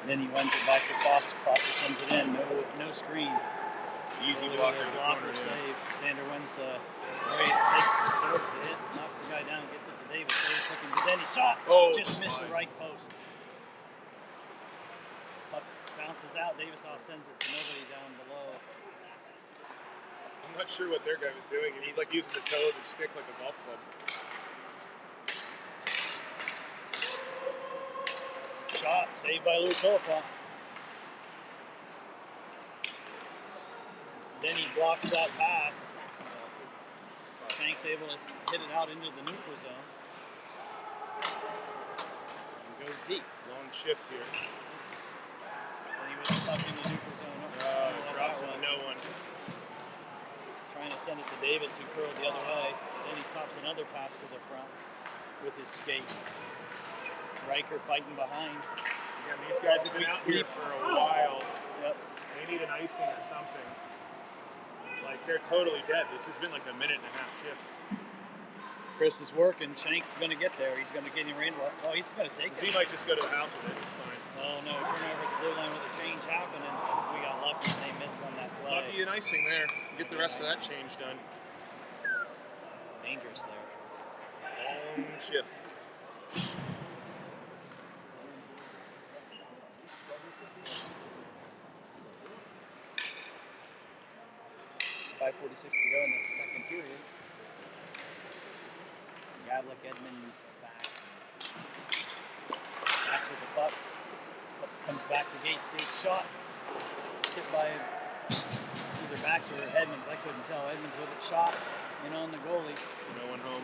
And then he wins it back to Foster. Foster sends it in. No screen. Easy blocker save. Xander wins the race. Absorbs the hit. Knocks the guy down. Gets it to Davis. Davis looking to Denny. Shot. Just missed the right post. Puck bounces out. Davis sends it to nobody down below. I'm not sure what their guy was doing. He was like using the toe of his stick like a golf club. Shot saved by Lou Colifont. Then he blocks that pass. Shank's able to hit it out into the neutral zone. And goes deep. Long shift here. And he was stuck in the neutral zone. Drops it to no one. Trying to send it to Davis, who curled the other way. Then he stops another pass to the front with his skate. Riker fighting behind. Again, these guys have been out here for a while. Yep. They need an icing or something. Like, they're totally dead. This has been like a minute and a half shift. Chris is working. Shank's going to get there. He's going to get him in. Oh, he's going to take it. He might just go to the house with it. It's fine. Oh, no. Turnover at the blue line with a change happening. We got lucky and they missed on that play. Lucky and icing there. Get the rest of that change done. Dangerous there. Long shift. .546 to go in the second period. Gavlik, Edmonds, backs. Backs with the puck. Puck comes back to Gates. Gates shot. Tipped by either backs or Edmonds. I couldn't tell. Edmonds with it. Shot. In on the goalie. No one home.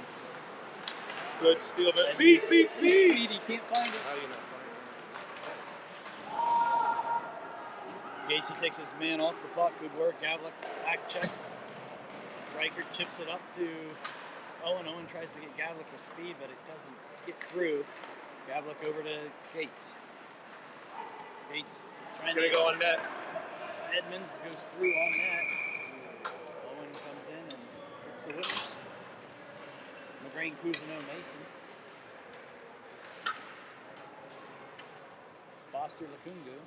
Good steal, but Edmonds, feet. He can't find it. How do you not find it? Gates, he takes his man off the puck. Good work. Gavlik back checks. Riker chips it up to Owen. Owen tries to get Gavlik with speed, but it doesn't get through. Gavlik over to Gates. Gates trying Gonna go on net. Edmonds goes through on net. Owen comes in and hits the whistle. McGrain, Cousineau, Mason. Foster, Lukungu.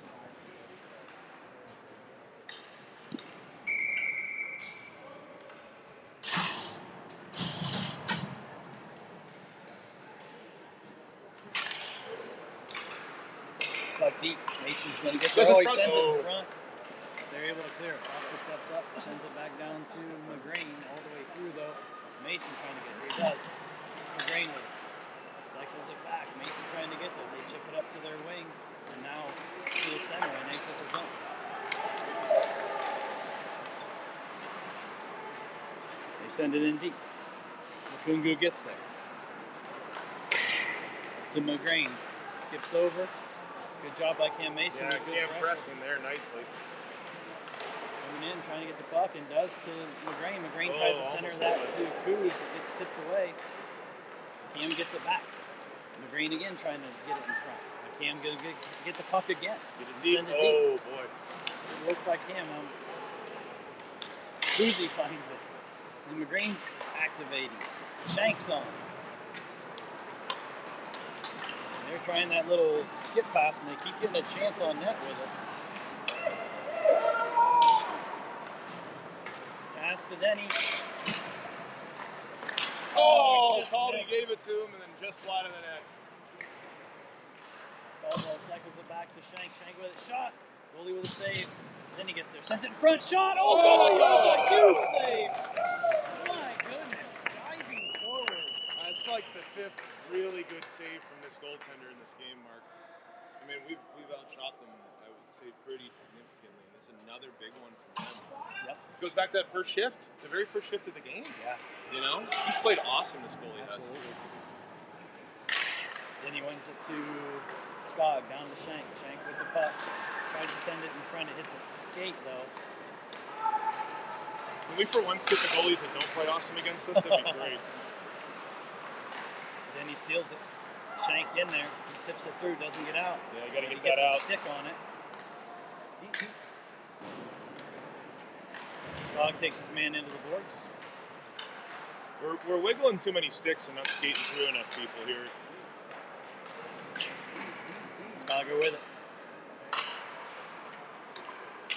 Deep. Mason's going to get there. Oh, he sends it in front. They're able to clear it. Foster steps up, sends it back down to McGrain all the way through, though. Mason trying to get there. He does. McGrain with it. Cycles it back. Mason trying to get there. They chip it up to their wing, and now to the center and exit the zone. They send it in deep. Lukungu gets there. To McGrain. Skips over. Good job by Cam Mason. Yeah, Cam pressing there nicely. Coming in, trying to get the puck, and does to McGrain. McGrain tries to center that to Coos. It gets tipped away. Cam gets it back. McGrain again trying to get it in front. Cam going to get the puck again. Get it deep. Send it deep. Oh, boy. Good work by Cam. Cousy finds it. And McGrain's activating. Shank's on. They're trying that little skip pass, and they keep getting a chance on net with it. Pass to Denny. Caldy gave it to him and then just slid in the net. Caldwell cycles it back to Shank. Shank with a shot. Goalie with a save. Then he gets there. Sends it in front. Shot. Oh, huge save. My goodness. Diving forward. It's like the fifth really good save from this goaltender in this game, Mark. I mean, we've outshot them, I would say, pretty significantly. And it's another big one from them. Yep. Goes back to that first shift, the very first shift of the game. Yeah. You know? He's played awesome, this goalie has. Absolutely. Then he wins it to Skog, down to Shank. Shank with the puck. Tries to send it in front. It hits a skate, though. Can we, for once, get the goalies that don't play awesome against us? That'd be great. Then he steals it. Shank in there. He tips it through, doesn't get out. Yeah, you got to get He that gets out. a stick on it. Skog takes his man into the boards. We're wiggling too many sticks and not skating through enough people here. Skogger with it.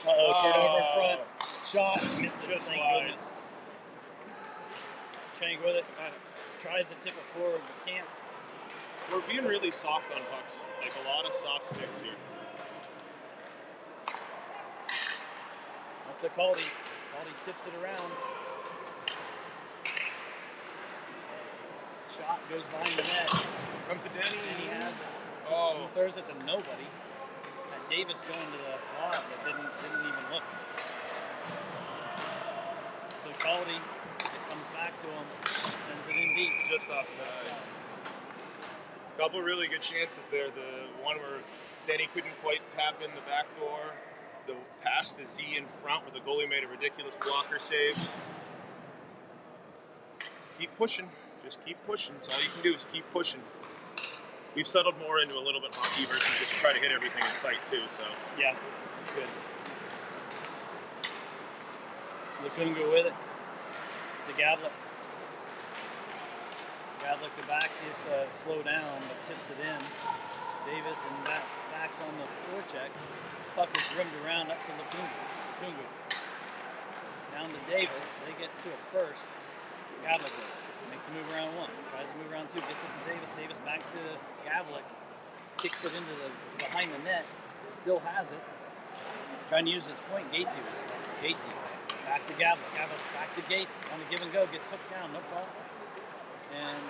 Turnover in front. Shot, misses, Just thank wide. goodness. Shank with it. Tries to tip it forward, but can't. We're being really soft on pucks. Like a lot of soft sticks here. Up to Caldy. Caldy tips it around. Shot goes behind the net. Comes to Denny. And he has it. Oh. He throws it to nobody. And Davis going to the slot, but didn't even look. So Caldy, it comes back to him, sends it in deep. Just offside. Couple really good chances there. The one where Denny couldn't quite tap in the back door. The pass to Z in front where the goalie made a ridiculous blocker save. Keep pushing. Just keep pushing. That's all you can do is keep pushing. We've settled more into a little bit hockey versus just try to hit everything in sight too. So Yeah, it's good. Lukungu with it to Gavlik. Gavlik the backs, he has to slow down, but tips it in. Davis and backs on the forecheck. Puck is rimmed around up to Lukungu. Down to Davis. They get to it first. Gavlik with it. Makes a move around one. Tries to move around two. Gets it to Davis. Davis back to Gavlik. Kicks it into the behind the net. Still has it. Trying to use his point. Gatesy with it. Gatesy. Back to Gavlik. Gavlik back to Gates. On the give and go. Gets hooked down. No problem. And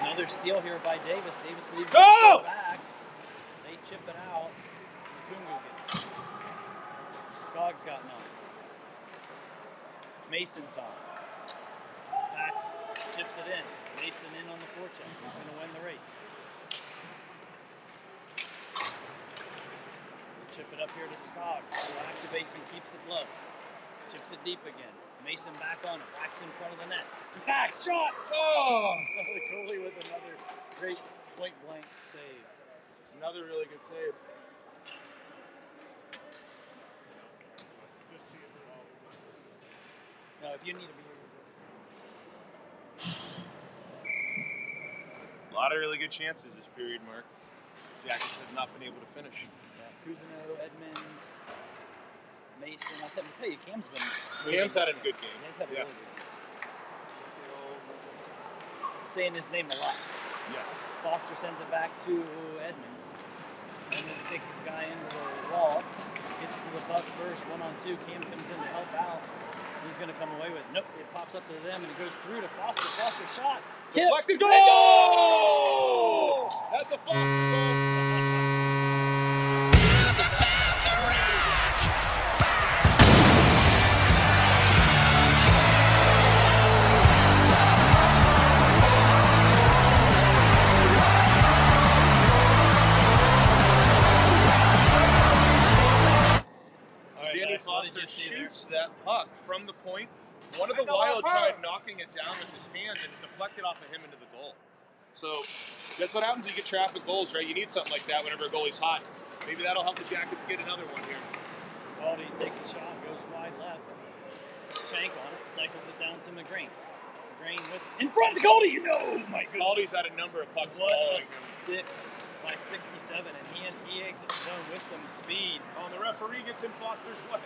another steal here by Davis. Davis leaves the backs. They chip it out. Lukungu gets it. Skog's got none. Mason's on. Backs, chips it in. Mason in on the forecheck. He's going to win the race. We'll chip it up here to Skog. Who activates and keeps it low. Chips it deep again. Mason back on it. Backs in front of the net. Back shot! Oh! The goalie with another great point blank save. another really good save. No, if you need to be A lot of really good chances this period, Mark. Jackets have not been able to finish. yeah, Cousineau, Edmonds, Mason. I'll tell you, Cam's been. Cam's had a good game. Cam's had a really good game. Saying his name a lot. Yes. Foster sends it back to Edmonds. Edmonds takes his guy into the wall. Gets to the puck first, 1-on-2. Cam comes in to help out. He's going to come away with it. Nope, it pops up to them and it goes through to Foster. Foster shot. Tip. Deflected goal! That's a Foster goal. Foster shoots that puck from the point. One of the Wild tried knocking it down with his hand and it deflected off of him into the goal. So that's what happens when you get traffic goals, right? You need something like that whenever a goalie's hot. Maybe that'll help the Jackets get another one here. Caldy takes a shot, goes wide left. Shank on it, cycles it down to McGrain. McGrain with in front of Caldy. Oh my goodness. Caldy's had a number of pucks what following a stick by 67, and he exits the zone with some speed. him. Oh, and the referee gets in Foster's way.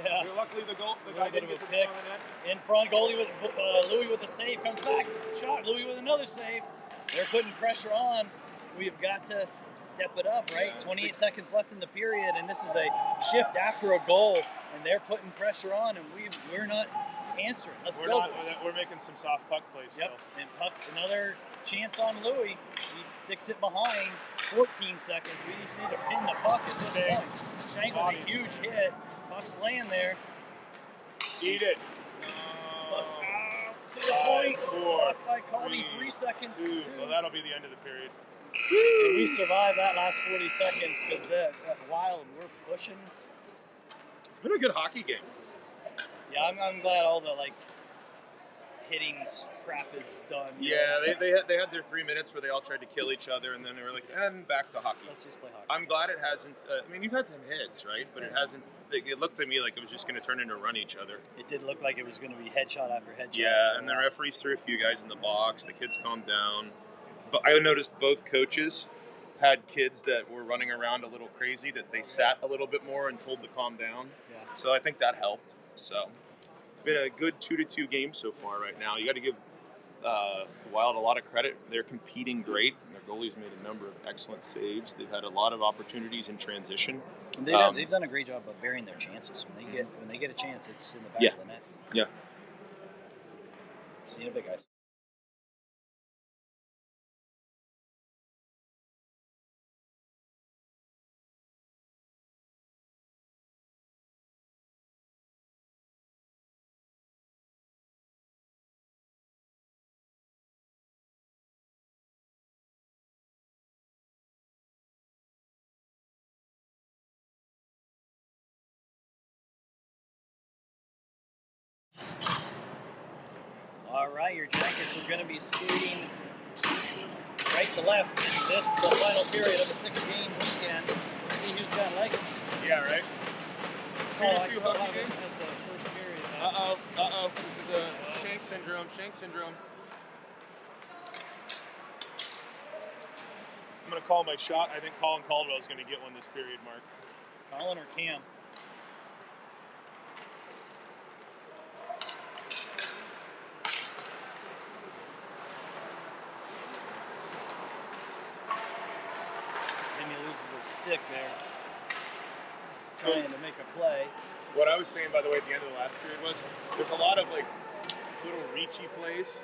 Yeah. Luckily, the guy didn't get to the pick. front of the net. In front, goalie with Louis with the save, comes back, shot, Louis with another save. They're putting pressure on. We've got to step it up, right? 28 seconds left in the period, and this is a shift after a goal, and they're putting pressure on, and we're not answering. We're making some soft puck plays. Yep, Still. and puck, another chance on Louis. He sticks it behind. 14 seconds. We just need to pin the puck at this point. Shank with a huge hit. Puck's laying there. Eat it. Puck to the point. Blocked by Caldy. 3 seconds. 2. Well, that'll be the end of the period. And we survived that last 40 seconds because that Wild, we're pushing. It's been a good hockey game. Yeah, I'm glad all the hitting crap is done. Yeah, they had their 3 minutes where they all tried to kill each other, and then they were like, and back to hockey. Let's just play hockey. I'm glad it hasn't. I mean, you've had some hits, right? But it hasn't. It looked to me like it was just going to turn into run each other. It did look like it was going to be headshot after headshot. Yeah, and the referees threw a few guys in the box. The kids calmed down. But I noticed both coaches had kids that were running around a little crazy, that they sat a little bit more and told to calm down. Yeah. So I think that helped. So it's been a good 2-2 game so far right now. You got to give Wild a lot of credit. They're competing great. Their goalie's made a number of excellent saves. They've had a lot of opportunities in transition. And they've done a great job of burying their chances. When they get a chance, it's in the back of the net. Yeah. See you in a bit, guys. All right, your Jackets are going to be skating right to left. This is the final period of a 6-game weekend. Let's see who's got legs. Yeah, right? 2-2 still hockey have game? it as the first period. Uh-oh. This is a shank syndrome. I'm going to call my shot. I think Colin Caldwell is going to get one this period, Mark. Colin or Cam? Jimmy loses his stick there, trying to make a play. What I was saying, by the way, at the end of the last period was there's a lot of like little reachy plays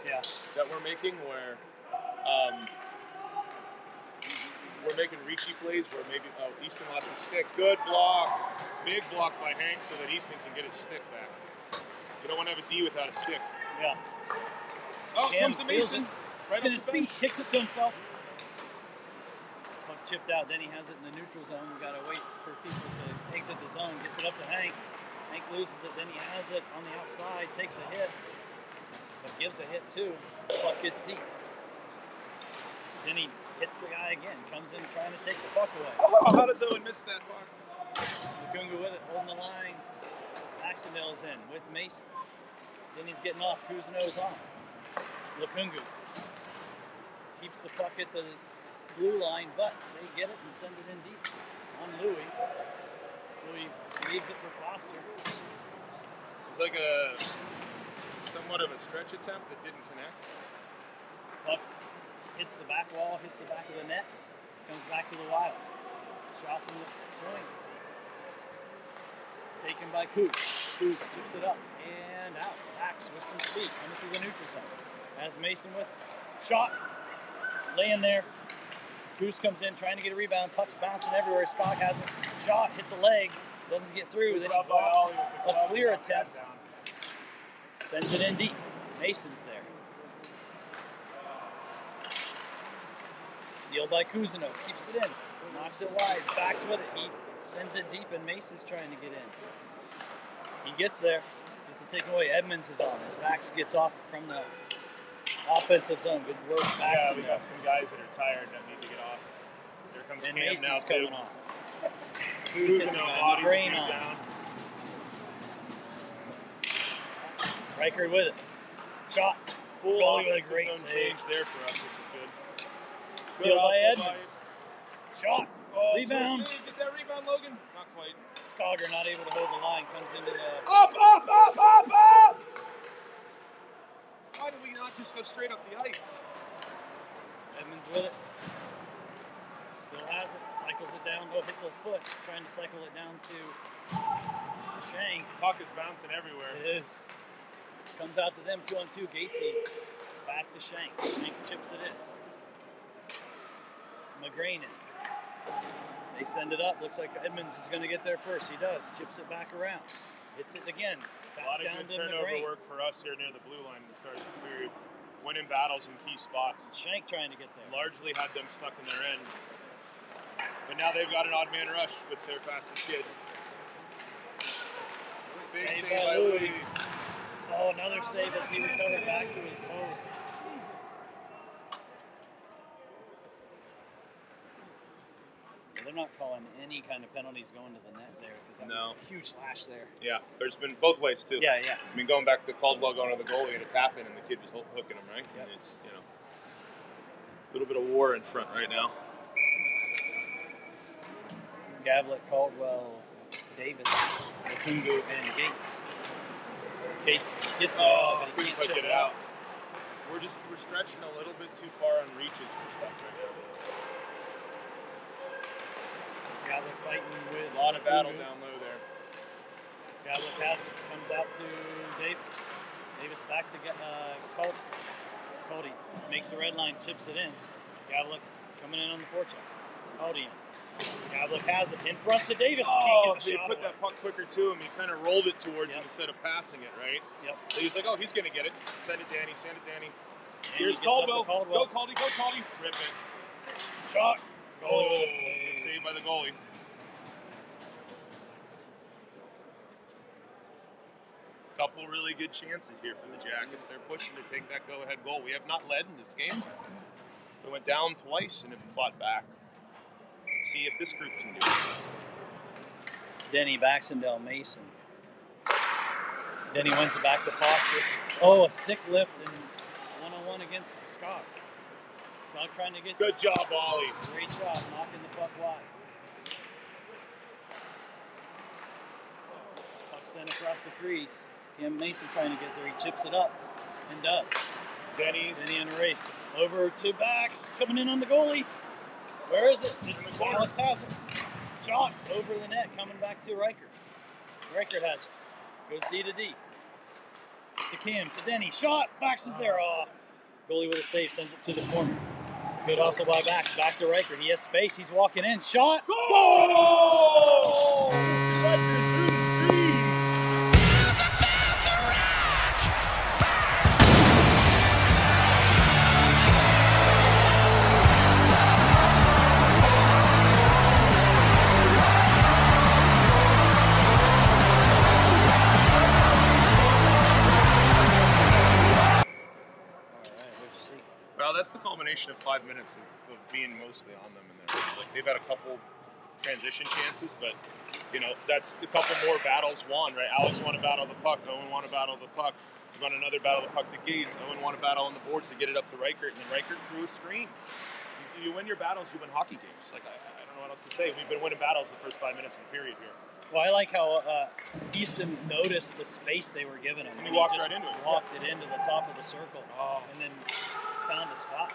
that we're making where we're making reachy plays where maybe Easton lost his stick. Good block. Big block by Hank so that Easton can get his stick back. You don't want to have a D without a stick. Yeah. Oh, Cam comes to seals Mason. it. Right It's in up his the feet, bench. kicks it to himself. Puck chipped out, then he has it in the neutral zone. We gotta wait for people to exit the zone, gets it up to Hank. Hank loses it, then he has it on the outside, takes a hit, but gives a hit too. Puck gets deep. Then he hits the guy again, comes in trying to take the puck away. Oh, how does Owen miss that puck? Lukungu with it, holding the line. Maximill's in with Mason. Then he's getting off, Cousineau's on. Lukungu keeps the puck at the blue line, but they get it and send it in deep on Louis. Louis leaves it for Foster. It's like a somewhat of a stretch attempt that didn't connect. Puck hits the back wall, hits the back of the net, comes back to the Wild. Shot from the point. Taken by Coos. Coos chips it up and out. Backs with some speed coming through the neutral zone. Has Mason with shot. Laying there. Coos comes in trying to get a rebound. Puck's bouncing everywhere. Scott has it. Shot. Hits a leg. Doesn't get through. Then he blocks a clear attempt. Sends it in deep. Mason's there. Steal by Cousineau. Keeps it in. Knocks it wide. Backs with it. He sends it deep, and Mason's trying to get in. He gets there. Gets it taken away. Edmonds is on. His backs gets off from the offensive zone. Good work. Backs Yeah, we got some guys that are tired that need to get off. Here comes and Cam Mason's now too. coming off. Coos hits Cousineau him. bodies Grain deep on. down. Reichard with it. Shot. Full Goalie with a offensive great zone save. change there for us, which is good. Steal by hustle Edmonds. Shot. Oh, Rebound. Save. Get that rebound, Logan. Not quite. Scogger not able to hold the line. Comes into the... Up! Why did we not just go straight up the ice? Edmonds with it. Still has it. Cycles it down. Oh, hits a foot. Trying to cycle it down to Shank. Puck is bouncing everywhere. It is. Comes out to them. 2-on-2. Gatesy. Back to Shank. Shank chips it in. McGrain in. They send it up. Looks like Edmonds is going to get there first. He does. Chips it back around. Hits it again. Back A lot of down good to turnover McGrain. work for us here near the blue line to start this period. Winning battles in key spots. Shank trying to get there. Largely had them stuck in their end. But now they've got an odd man rush with their fastest kid. Big Saved save by by Louis. Louis. Oh, another save as he recovered back to his post. Well, they're not calling any kind of penalties going to the net there because No. a huge slash there. Yeah, there's been both ways too. Yeah. I mean, going back to Caldwell going to the goalie and a tap in, and the kid was hooking him, right? Yep. And it's, you know, a little bit of war in front right now. Gavlet, Caldwell, Davis, Makungu, and Gates. Gates gets it out, but he can't get it out. We're stretching a little bit too far on reaches for stuff right now. Gavlet fighting with A lot of battle Makungu. down low there. Gavlet comes out to Davis. Davis back to Cody. Cody makes the red line, chips it in. Gavlet coming in on the forecheck. Cody in. Gavlet has it in front to Davis. Oh, Can't get the they shot put away. that puck quicker to him. He kind of rolled it towards him Yep. instead of passing it, right? Yep. So he's like, oh, he's going to get it. Send it, Danny. Send it, Danny. And Here's he gets up to Caldwell. Caldwell. Go, Caldy. Go, Caldy. Rip it. Shot. Oh, Goal. Save. saved by the goalie. Couple really good chances here for the Jackets. They're pushing to take that go-ahead goal. We have not led in this game. We went down twice and have fought back. Let's see if this group can do it. Denny Baxendale Mason. Denny wins it back to Foster. Oh, a stick lift and one-on-one against Scott. Scott trying to get Good job, Ollie. great shot, knocking the puck wide. Puck sent across the crease. Cam Mason trying to get there. He chips it up and does. Denny in the race. Over to Bax, coming in on the goalie. Where is it? It's Alex has it. Shot over the net, coming back to Reichert. Reichert has it. Goes D to D. To Cam, to Denny. Shot. Bax is there. Oh. Goalie with a save, sends it to the corner. Good hustle by Bax. Back to Reichert. He has space. He's walking in. Shot. Goal! Reichert through the screen. Well, that's the culmination of 5 minutes of being mostly on them in there. Like, they've had a couple transition chances, but you know, that's a couple more battles won, right? Alex won a battle of the puck, Owen won a battle of the puck, we won another battle of the puck to Gates, Owen won a battle on the boards to get it up to Reichert, and then Reichert threw a screen. You win your battles, you win hockey games. Like, I don't know what else to say. We've been winning battles the first 5 minutes of the period here. Well, I like how Easton noticed the space they were giving him. And he walked just right into it. Walked it into the top of the circle. Oh. And then found a spot.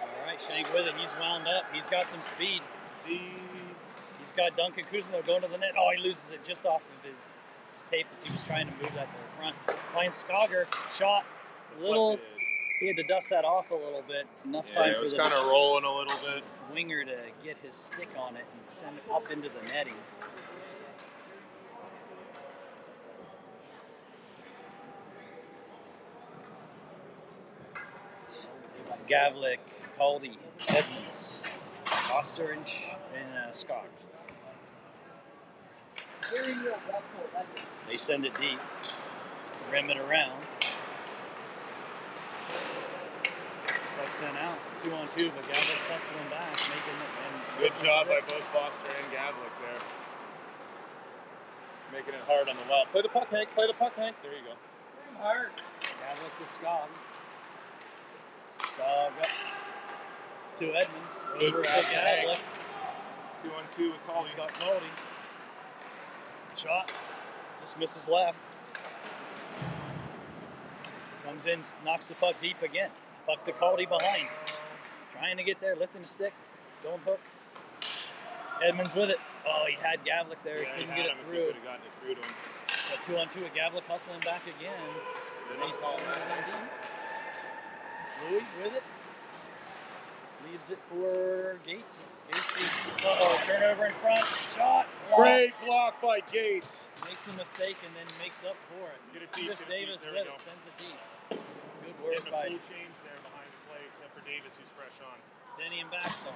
All right, Shank with it. He's wound up. He's got some speed. He's got Duncan Kuzno going to the net. Oh, he loses it just off of his tape as he was trying to move that to the front. Finds Skogger. Shot. He had to dust that off a little bit. Enough time it for was the kind of rolling a little bit. winger to get his stick on it and send it up into the netting. Gavlik, Caldy, Edmonds, Foster, and Scott. They send it deep, rim it around. Puck sent out, 2-on-2, but Gavlik's hustling back, making it. And Good job by both Foster and Gavlik there. Making it hard on the well. Play the puck, Hank. Play the puck, Hank. There you go. Hard. Gavlik to Skog. Skog up to Edmonds. Good Over to pass to Gavlik. Hank. 2-on-2 with Caldy. He's got Caldy. Shot. Just misses left. Comes in, knocks the puck deep again. Puck to Caldy behind. Trying to get there, lifting the stick. Don't hook. Edmonds with it. Oh, he had Gavlik there. Yeah, Couldn't he get had it him if he through. could have gotten it through to him. Got 2-on-2 with Gavlik hustling back again. Louis with it. Leaves it for Gates. Turnover in front. Shot. Block. Great block by Gates. Makes a mistake and then makes up for it. Get it deep, Chris get it deep. Davis There with we go. it. Sends it deep. Good work Getting a by full change there behind the play, except for Davis, who's fresh on. Denny and Baxel.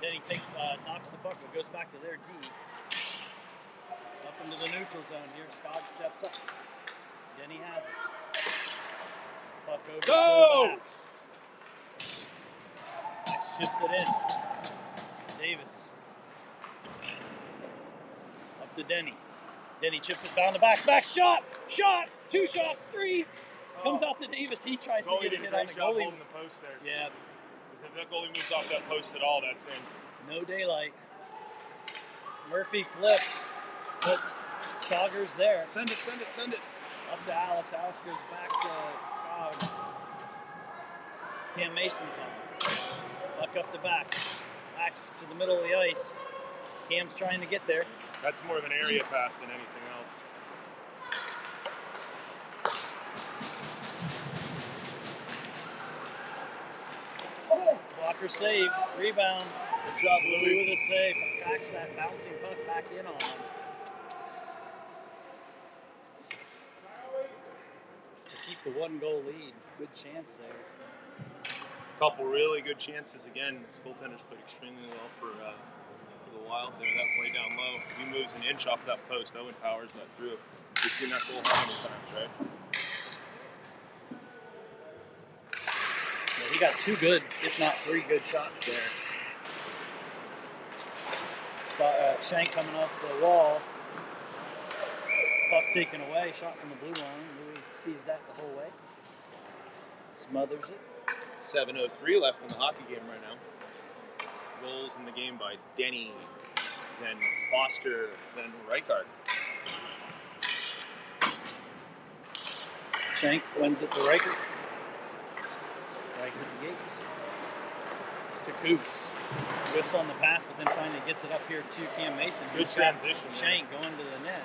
Denny knocks the puck, but goes back to their D. into the neutral zone here. Skog steps up. Denny has it. Puck over to the backs. Max chips it in. Davis. Up to Denny. Denny chips it down the backs. Max shot! Shot! 2 shots, 3. Comes out to Davis. He tries to get a hit on the goalie. Holding the post there. Yeah. If that goalie moves off that post at all, that's in. No daylight. Murphy flip. Puts Scoggers there. Send it, send it, send it. Up to Alex. Alex goes back to Skog. Cam Mason's on. Puck up the back. Max to the middle of the ice. Cam's trying to get there. That's more of an area pass than anything else. Blocker save. Rebound. Good job, Louis with a save. Tracks that bouncing puck back in on him. To keep the 1-goal lead. Good chance there. Couple really good chances again. Goaltenders played extremely well for the Wild there. That play down low. He moves an inch off that post. Owen powers that through. We've seen that goal how many times, right? Yeah, he got 2 good, if not 3 good shots there. Shank coming off the wall. Puck taken away. Shot from the blue line. Louis sees that the whole way. Smothers it. 7:03 left in the hockey game right now. Goals in the game by Denny, then Foster, then Reichard. Shank wins it to Reichard. Reichard to Gates. To Coops. Whips on the pass, but then finally gets it up here to Cam Mason. Good transition. Shank going to the net.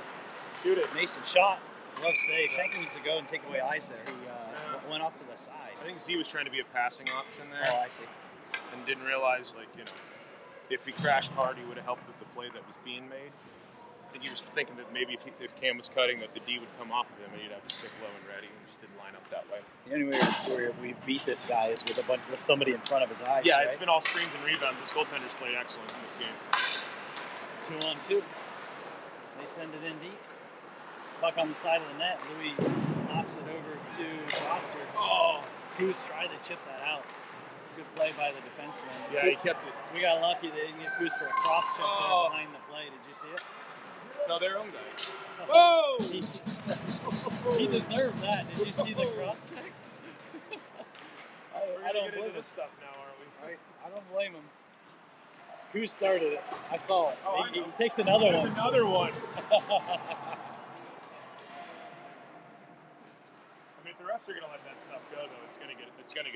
Shoot it. Mason shot. Love save. Shank needs to go and take away ice there. He went off to the side. I think Z was trying to be a passing option there. Oh, I see. And didn't realize, if he crashed hard, he would have helped with the play that was being made. I think he was thinking that maybe if Cam was cutting, that the D would come off of him and he'd have to stick low and ready, and just didn't line up that way. The only way where we beat this guy is with somebody in front of his eyes. Yeah, right? It's been all screens and rebounds. This goaltender's played excellent in this game. 2-on-2. They send it in deep. Puck on the side of the net. Louis knocks it over to Foster. Oh, Coos tried to chip that out. Good play by the defenseman. Yeah, he kept it. We got lucky they didn't get Coos for a cross check there behind the play. Did you see it? No, their own guy. Whoa! He deserved that. Did you see the cross check? I don't get blame into this him. stuff now, aren't we? I don't blame him. Who started it? I saw it. Oh, he takes another There's one. another one. I mean, if the refs are gonna let that stuff go, though, it's gonna get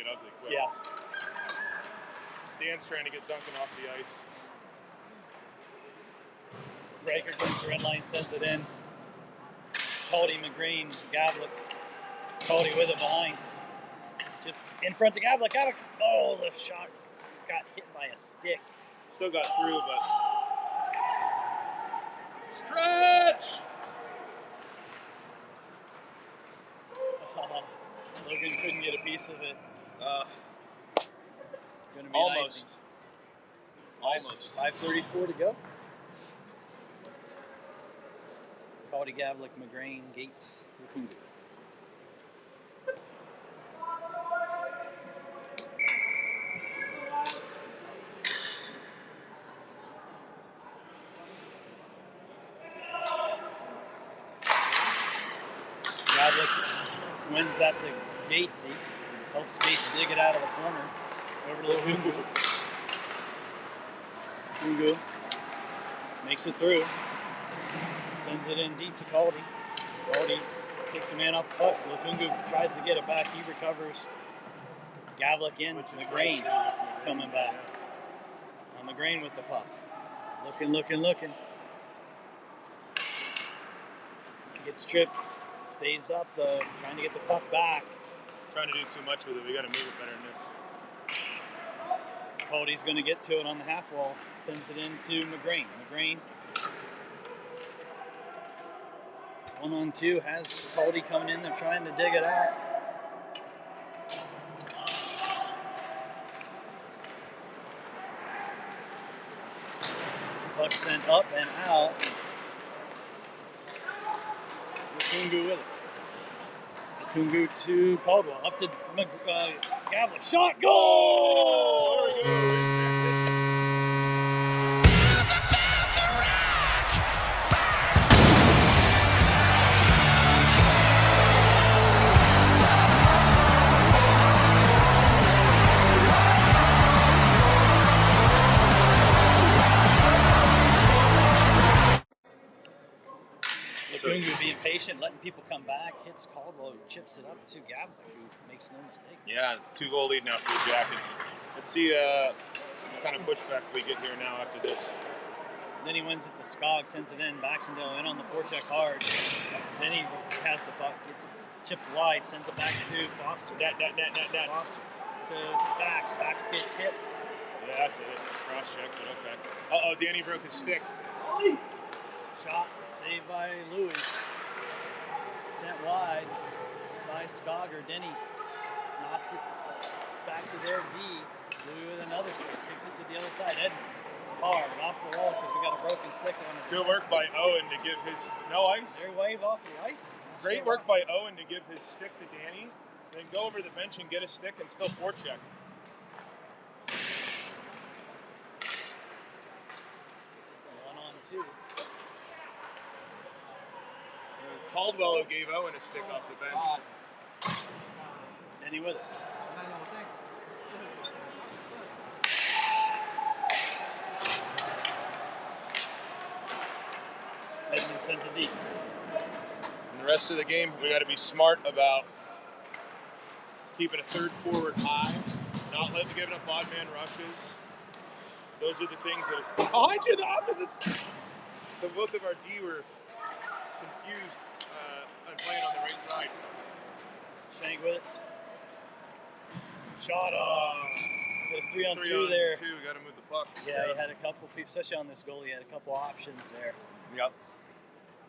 ugly quick. Yeah. Dan's trying to get Duncan off the ice. Breaker goes to red line, sends it in. Cody, McGreen, Gavlik. Cody with it behind. Chips in front to Gavlik. Gavlik. Oh, the shot got hit by a stick. Still got through, but stretch. Logan couldn't get a piece of it. Gonna be Almost. Nice. Almost. 5:34 to go. Cody, Gavlik, McGrane, Gates, Lukungu. Gavlik wins that to Gates. He helps Gates dig it out of the corner. Over to Lukungu. Lukungu makes it through. Sends it in deep to Cody. Cody takes a man off the puck. Lukungu tries to get it back. He recovers. Gavlik in. McGrane coming back. McGrane with the puck. Looking. Gets tripped. Stays up though. Trying to get the puck back. Trying to do too much with it. We got to move it better than this. Cody's going to get to it on the half wall. Sends it into McGrane. McGrane 1-on-2 has Cody coming in. They're trying to dig it out. Puck sent up and out. Kungu with it. Kungu to Caldwell. Up to Gavlik. Shot. Goal! There we go. Kungu being patient, letting people come back, hits Caldwell, who chips it up to Gavlik, who makes no mistake. Yeah, 2-goal lead now for the Jackets. Let's see what kind of pushback we get here now after this. Then he wins it to Skog, sends it in, Baxendale in on the forecheck hard. Then he has the puck, gets it chipped wide, sends it back to Foster. Net. Foster to Bax. Bax gets hit. Yeah, that's it. Cross check, but okay. Uh-oh, Danny broke his stick. Shot saved by Louis. Sent wide by Skogger. Denny knocks it back to their D. Louis with another stick. Kicks it to the other side. Edmonds. Hard. Off the wall because we got a broken stick on it. Good work by Owen to give his... No ice. They wave off the ice. Great work by Owen to give his stick to Danny. Then go over to the bench and get a stick and still forecheck. One on two. Caldwell who gave Owen a stick off the bench. Denny with it. Edmonds sends it deep. And the rest of the game, we got to be smart about keeping a third forward high, not letting giving up odd man rushes. Those are the things that behind you, the opposites. So both of our D were confused on playing on the right side. Shank with it. Shot off. Got a 3-on-2 there. We got to move the puck. Yeah, he had a couple people, especially on this goal, he had a couple options there. Yep.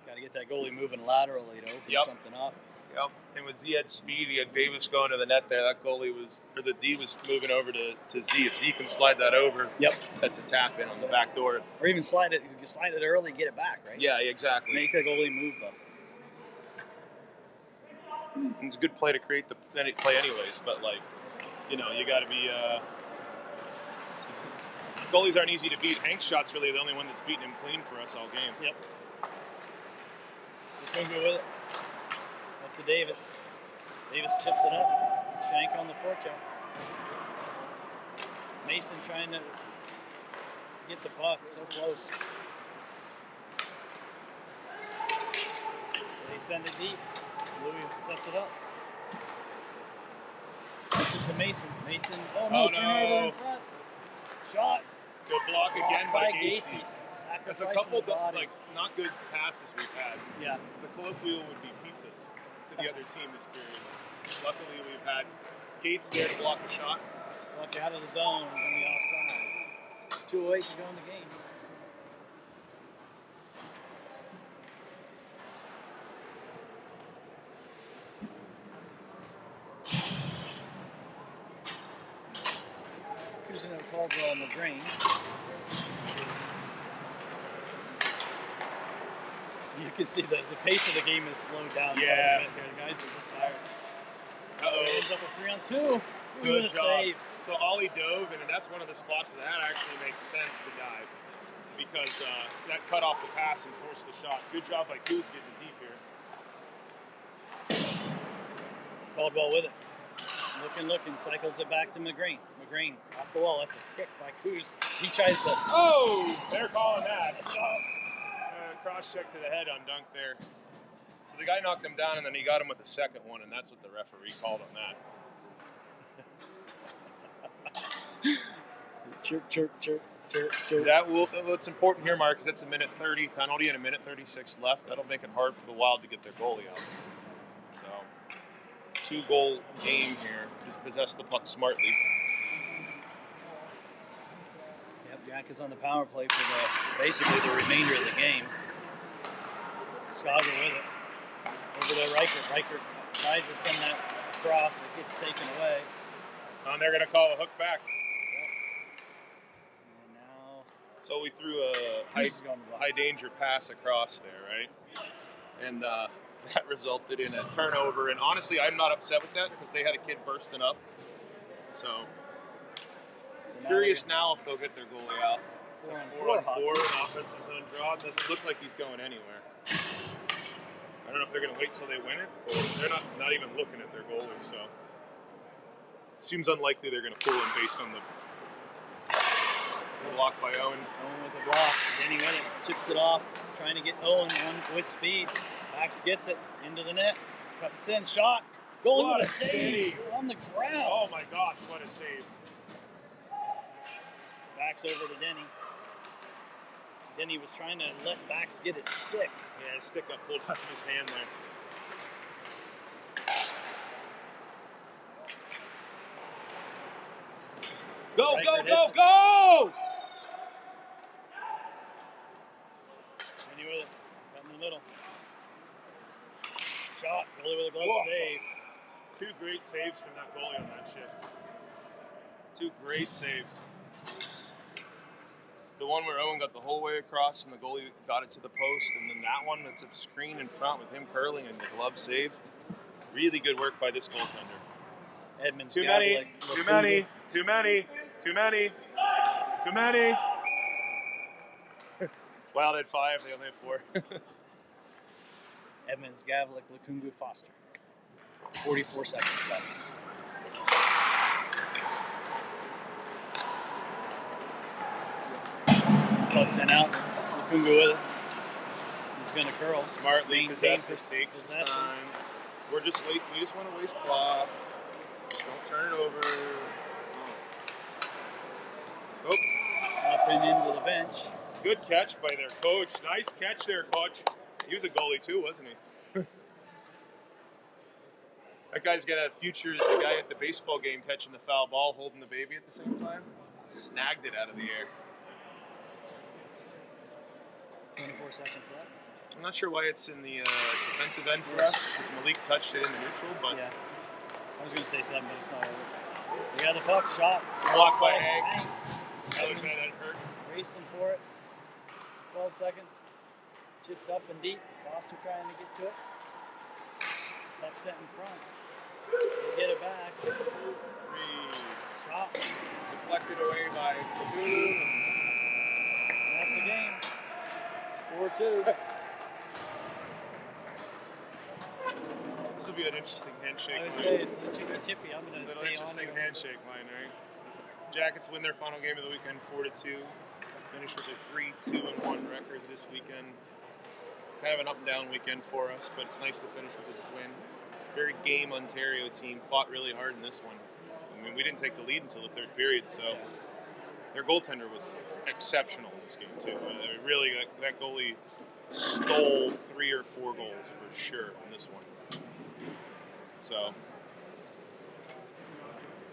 Got to get that goalie moving laterally to open something up. Yep. And with Z had speed, he had Davis going to the net there. That goalie the D was moving over to Z. If Z can slide that over, that's a tap in on the back door. Or even slide it early, get it back, right? Yeah, exactly. Make the goalie move though. It's a good play to create the play anyways, but you got to be. Goalies aren't easy to beat. Hank's shot's really the only one that's beaten him clean for us all game. Yep. Let's go with it. Up to Davis. Davis chips it up. Shank on the forecheck. Mason trying to get the puck, so close. They send it deep. Louis sets it up. Puts it to Mason. Mason, turnover in front. Shot. Good block again by Gatesy. That's a couple not good passes we've had. Yeah. The colloquial would be pizzas to the other team this period. Luckily, we've had Gates there to block a shot. Luck out of the zone on the offside. 2:08 to go in the game. Cousin Caldwell and McGrain. You can see the pace of the game is slowed down. Yeah. The guys are just tired. Uh-oh. Ends up a 3-on-2. Good job. Save. So Ollie dove, and that's one of the spots that actually makes sense to dive because that cut off the pass and forced the shot. Good job by Coos getting deep here. Caldwell with it. Looking, cycles it back to McGrain. McGrain off the wall. That's a kick by Coos. He tries to. Oh, they're calling that. A shot. Cross check to the head on dunk there. So the guy knocked him down, and then he got him with a second one, and that's what the referee called on that. Chirp. What's important here, Mark, is that's a minute 30 penalty and a minute 36 left. That'll make it hard for the Wild to get their goalie out. So, 2-goal game here. Just possess the puck smartly. Yep, Jack is on the power play for basically the remainder of the game. Skogger with it. Over there, Reichert tries to send that across. It gets taken away. And they're going to call a hook back. And now... So we threw a high danger pass across there, right? And That resulted in a turnover, and honestly, I'm not upset with that because they had a kid bursting up. So curious now if they'll get their goalie out. So 4 on 4, an offensive zone draw. It doesn't look like he's going anywhere. I don't know if they're going to wait till they win it, or they're not even looking at their goalie. So it seems unlikely they're going to pull him based on the block by Owen. Owen with the block. Denny with it. Chips it off. Trying to get Owen with speed. Bax gets it into the net. Cuts in. Shot. Goalie with a save on the ground. Oh my gosh, what a save. Bax over to Denny. Denny was trying to let Bax get his stick. Yeah, his stick got pulled out of his hand there. Go, go, go, go! Denny with it. Got in the middle. Shot. Goalie with a glove save. 2 great saves from that goalie on that shift. 2 great saves. The one where Owen got the whole way across and the goalie got it to the post, and then that one that's a screen in front with him curling and the glove save. Really good work by this goaltender. Edmonds. Too many. Wild had 5, they only have 4. Edmonds, Gavlik, Lukungu, Foster. 44 seconds left. Puck sent out. Lukungu with it. He's going to curl. Smartly possesses, takes his time. We just want to waste clock. Don't turn it over. Oh. Up and into the bench. Good catch by their coach. Nice catch there, coach. He was a goalie too, wasn't he? That guy's got a future as the guy at the baseball game catching the foul ball, holding the baby at the same time. Snagged it out of the air. 24 seconds left. I'm not sure why it's in the defensive end for us, because Malik touched it in the neutral, but... Yeah. I was going to say something, but it's not over. We got the puck, shot. Blocked by Hank. That would have hurt. Racing for it. 12 seconds. Chipped up and deep. Foster trying to get to it. Puck set in front. They get it back. 3. Shot. Deflected away by Pagoo. That's the game. 4-2. This will be an interesting handshake. I would say it's a chippy. I'm going to stay on. Interesting handshake line, right? Jackets win their final game of the weekend, 4-2. Finish with a 3-2-1 record this weekend. Kind of an up and down weekend for us, but it's nice to finish with a win. Very game Ontario team, fought really hard in this one. I mean, we didn't take the lead until the 3rd period, so their goaltender was exceptional in this game too. Really, that goalie stole 3 or 4 goals for sure in this one. So,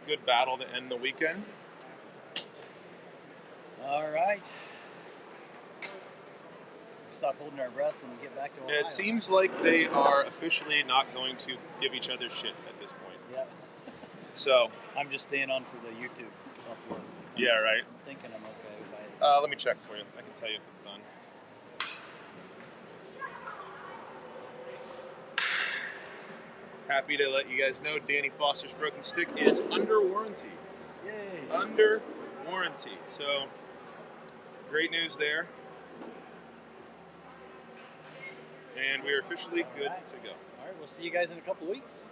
good battle to end the weekend. All right. Stop holding our breath and get back to Ohio. It seems like they are officially not going to give each other shit at this point. Yeah. So I'm just staying on for the YouTube upload. Yeah, right. I'm thinking I'm okay with it. Let me check for you. I can tell you if it's done. Happy to let you guys know Danny Foster's broken stick is under warranty. Yay. Under warranty. So, great news there. And we are officially good to go. All right, we'll see you guys in a couple weeks.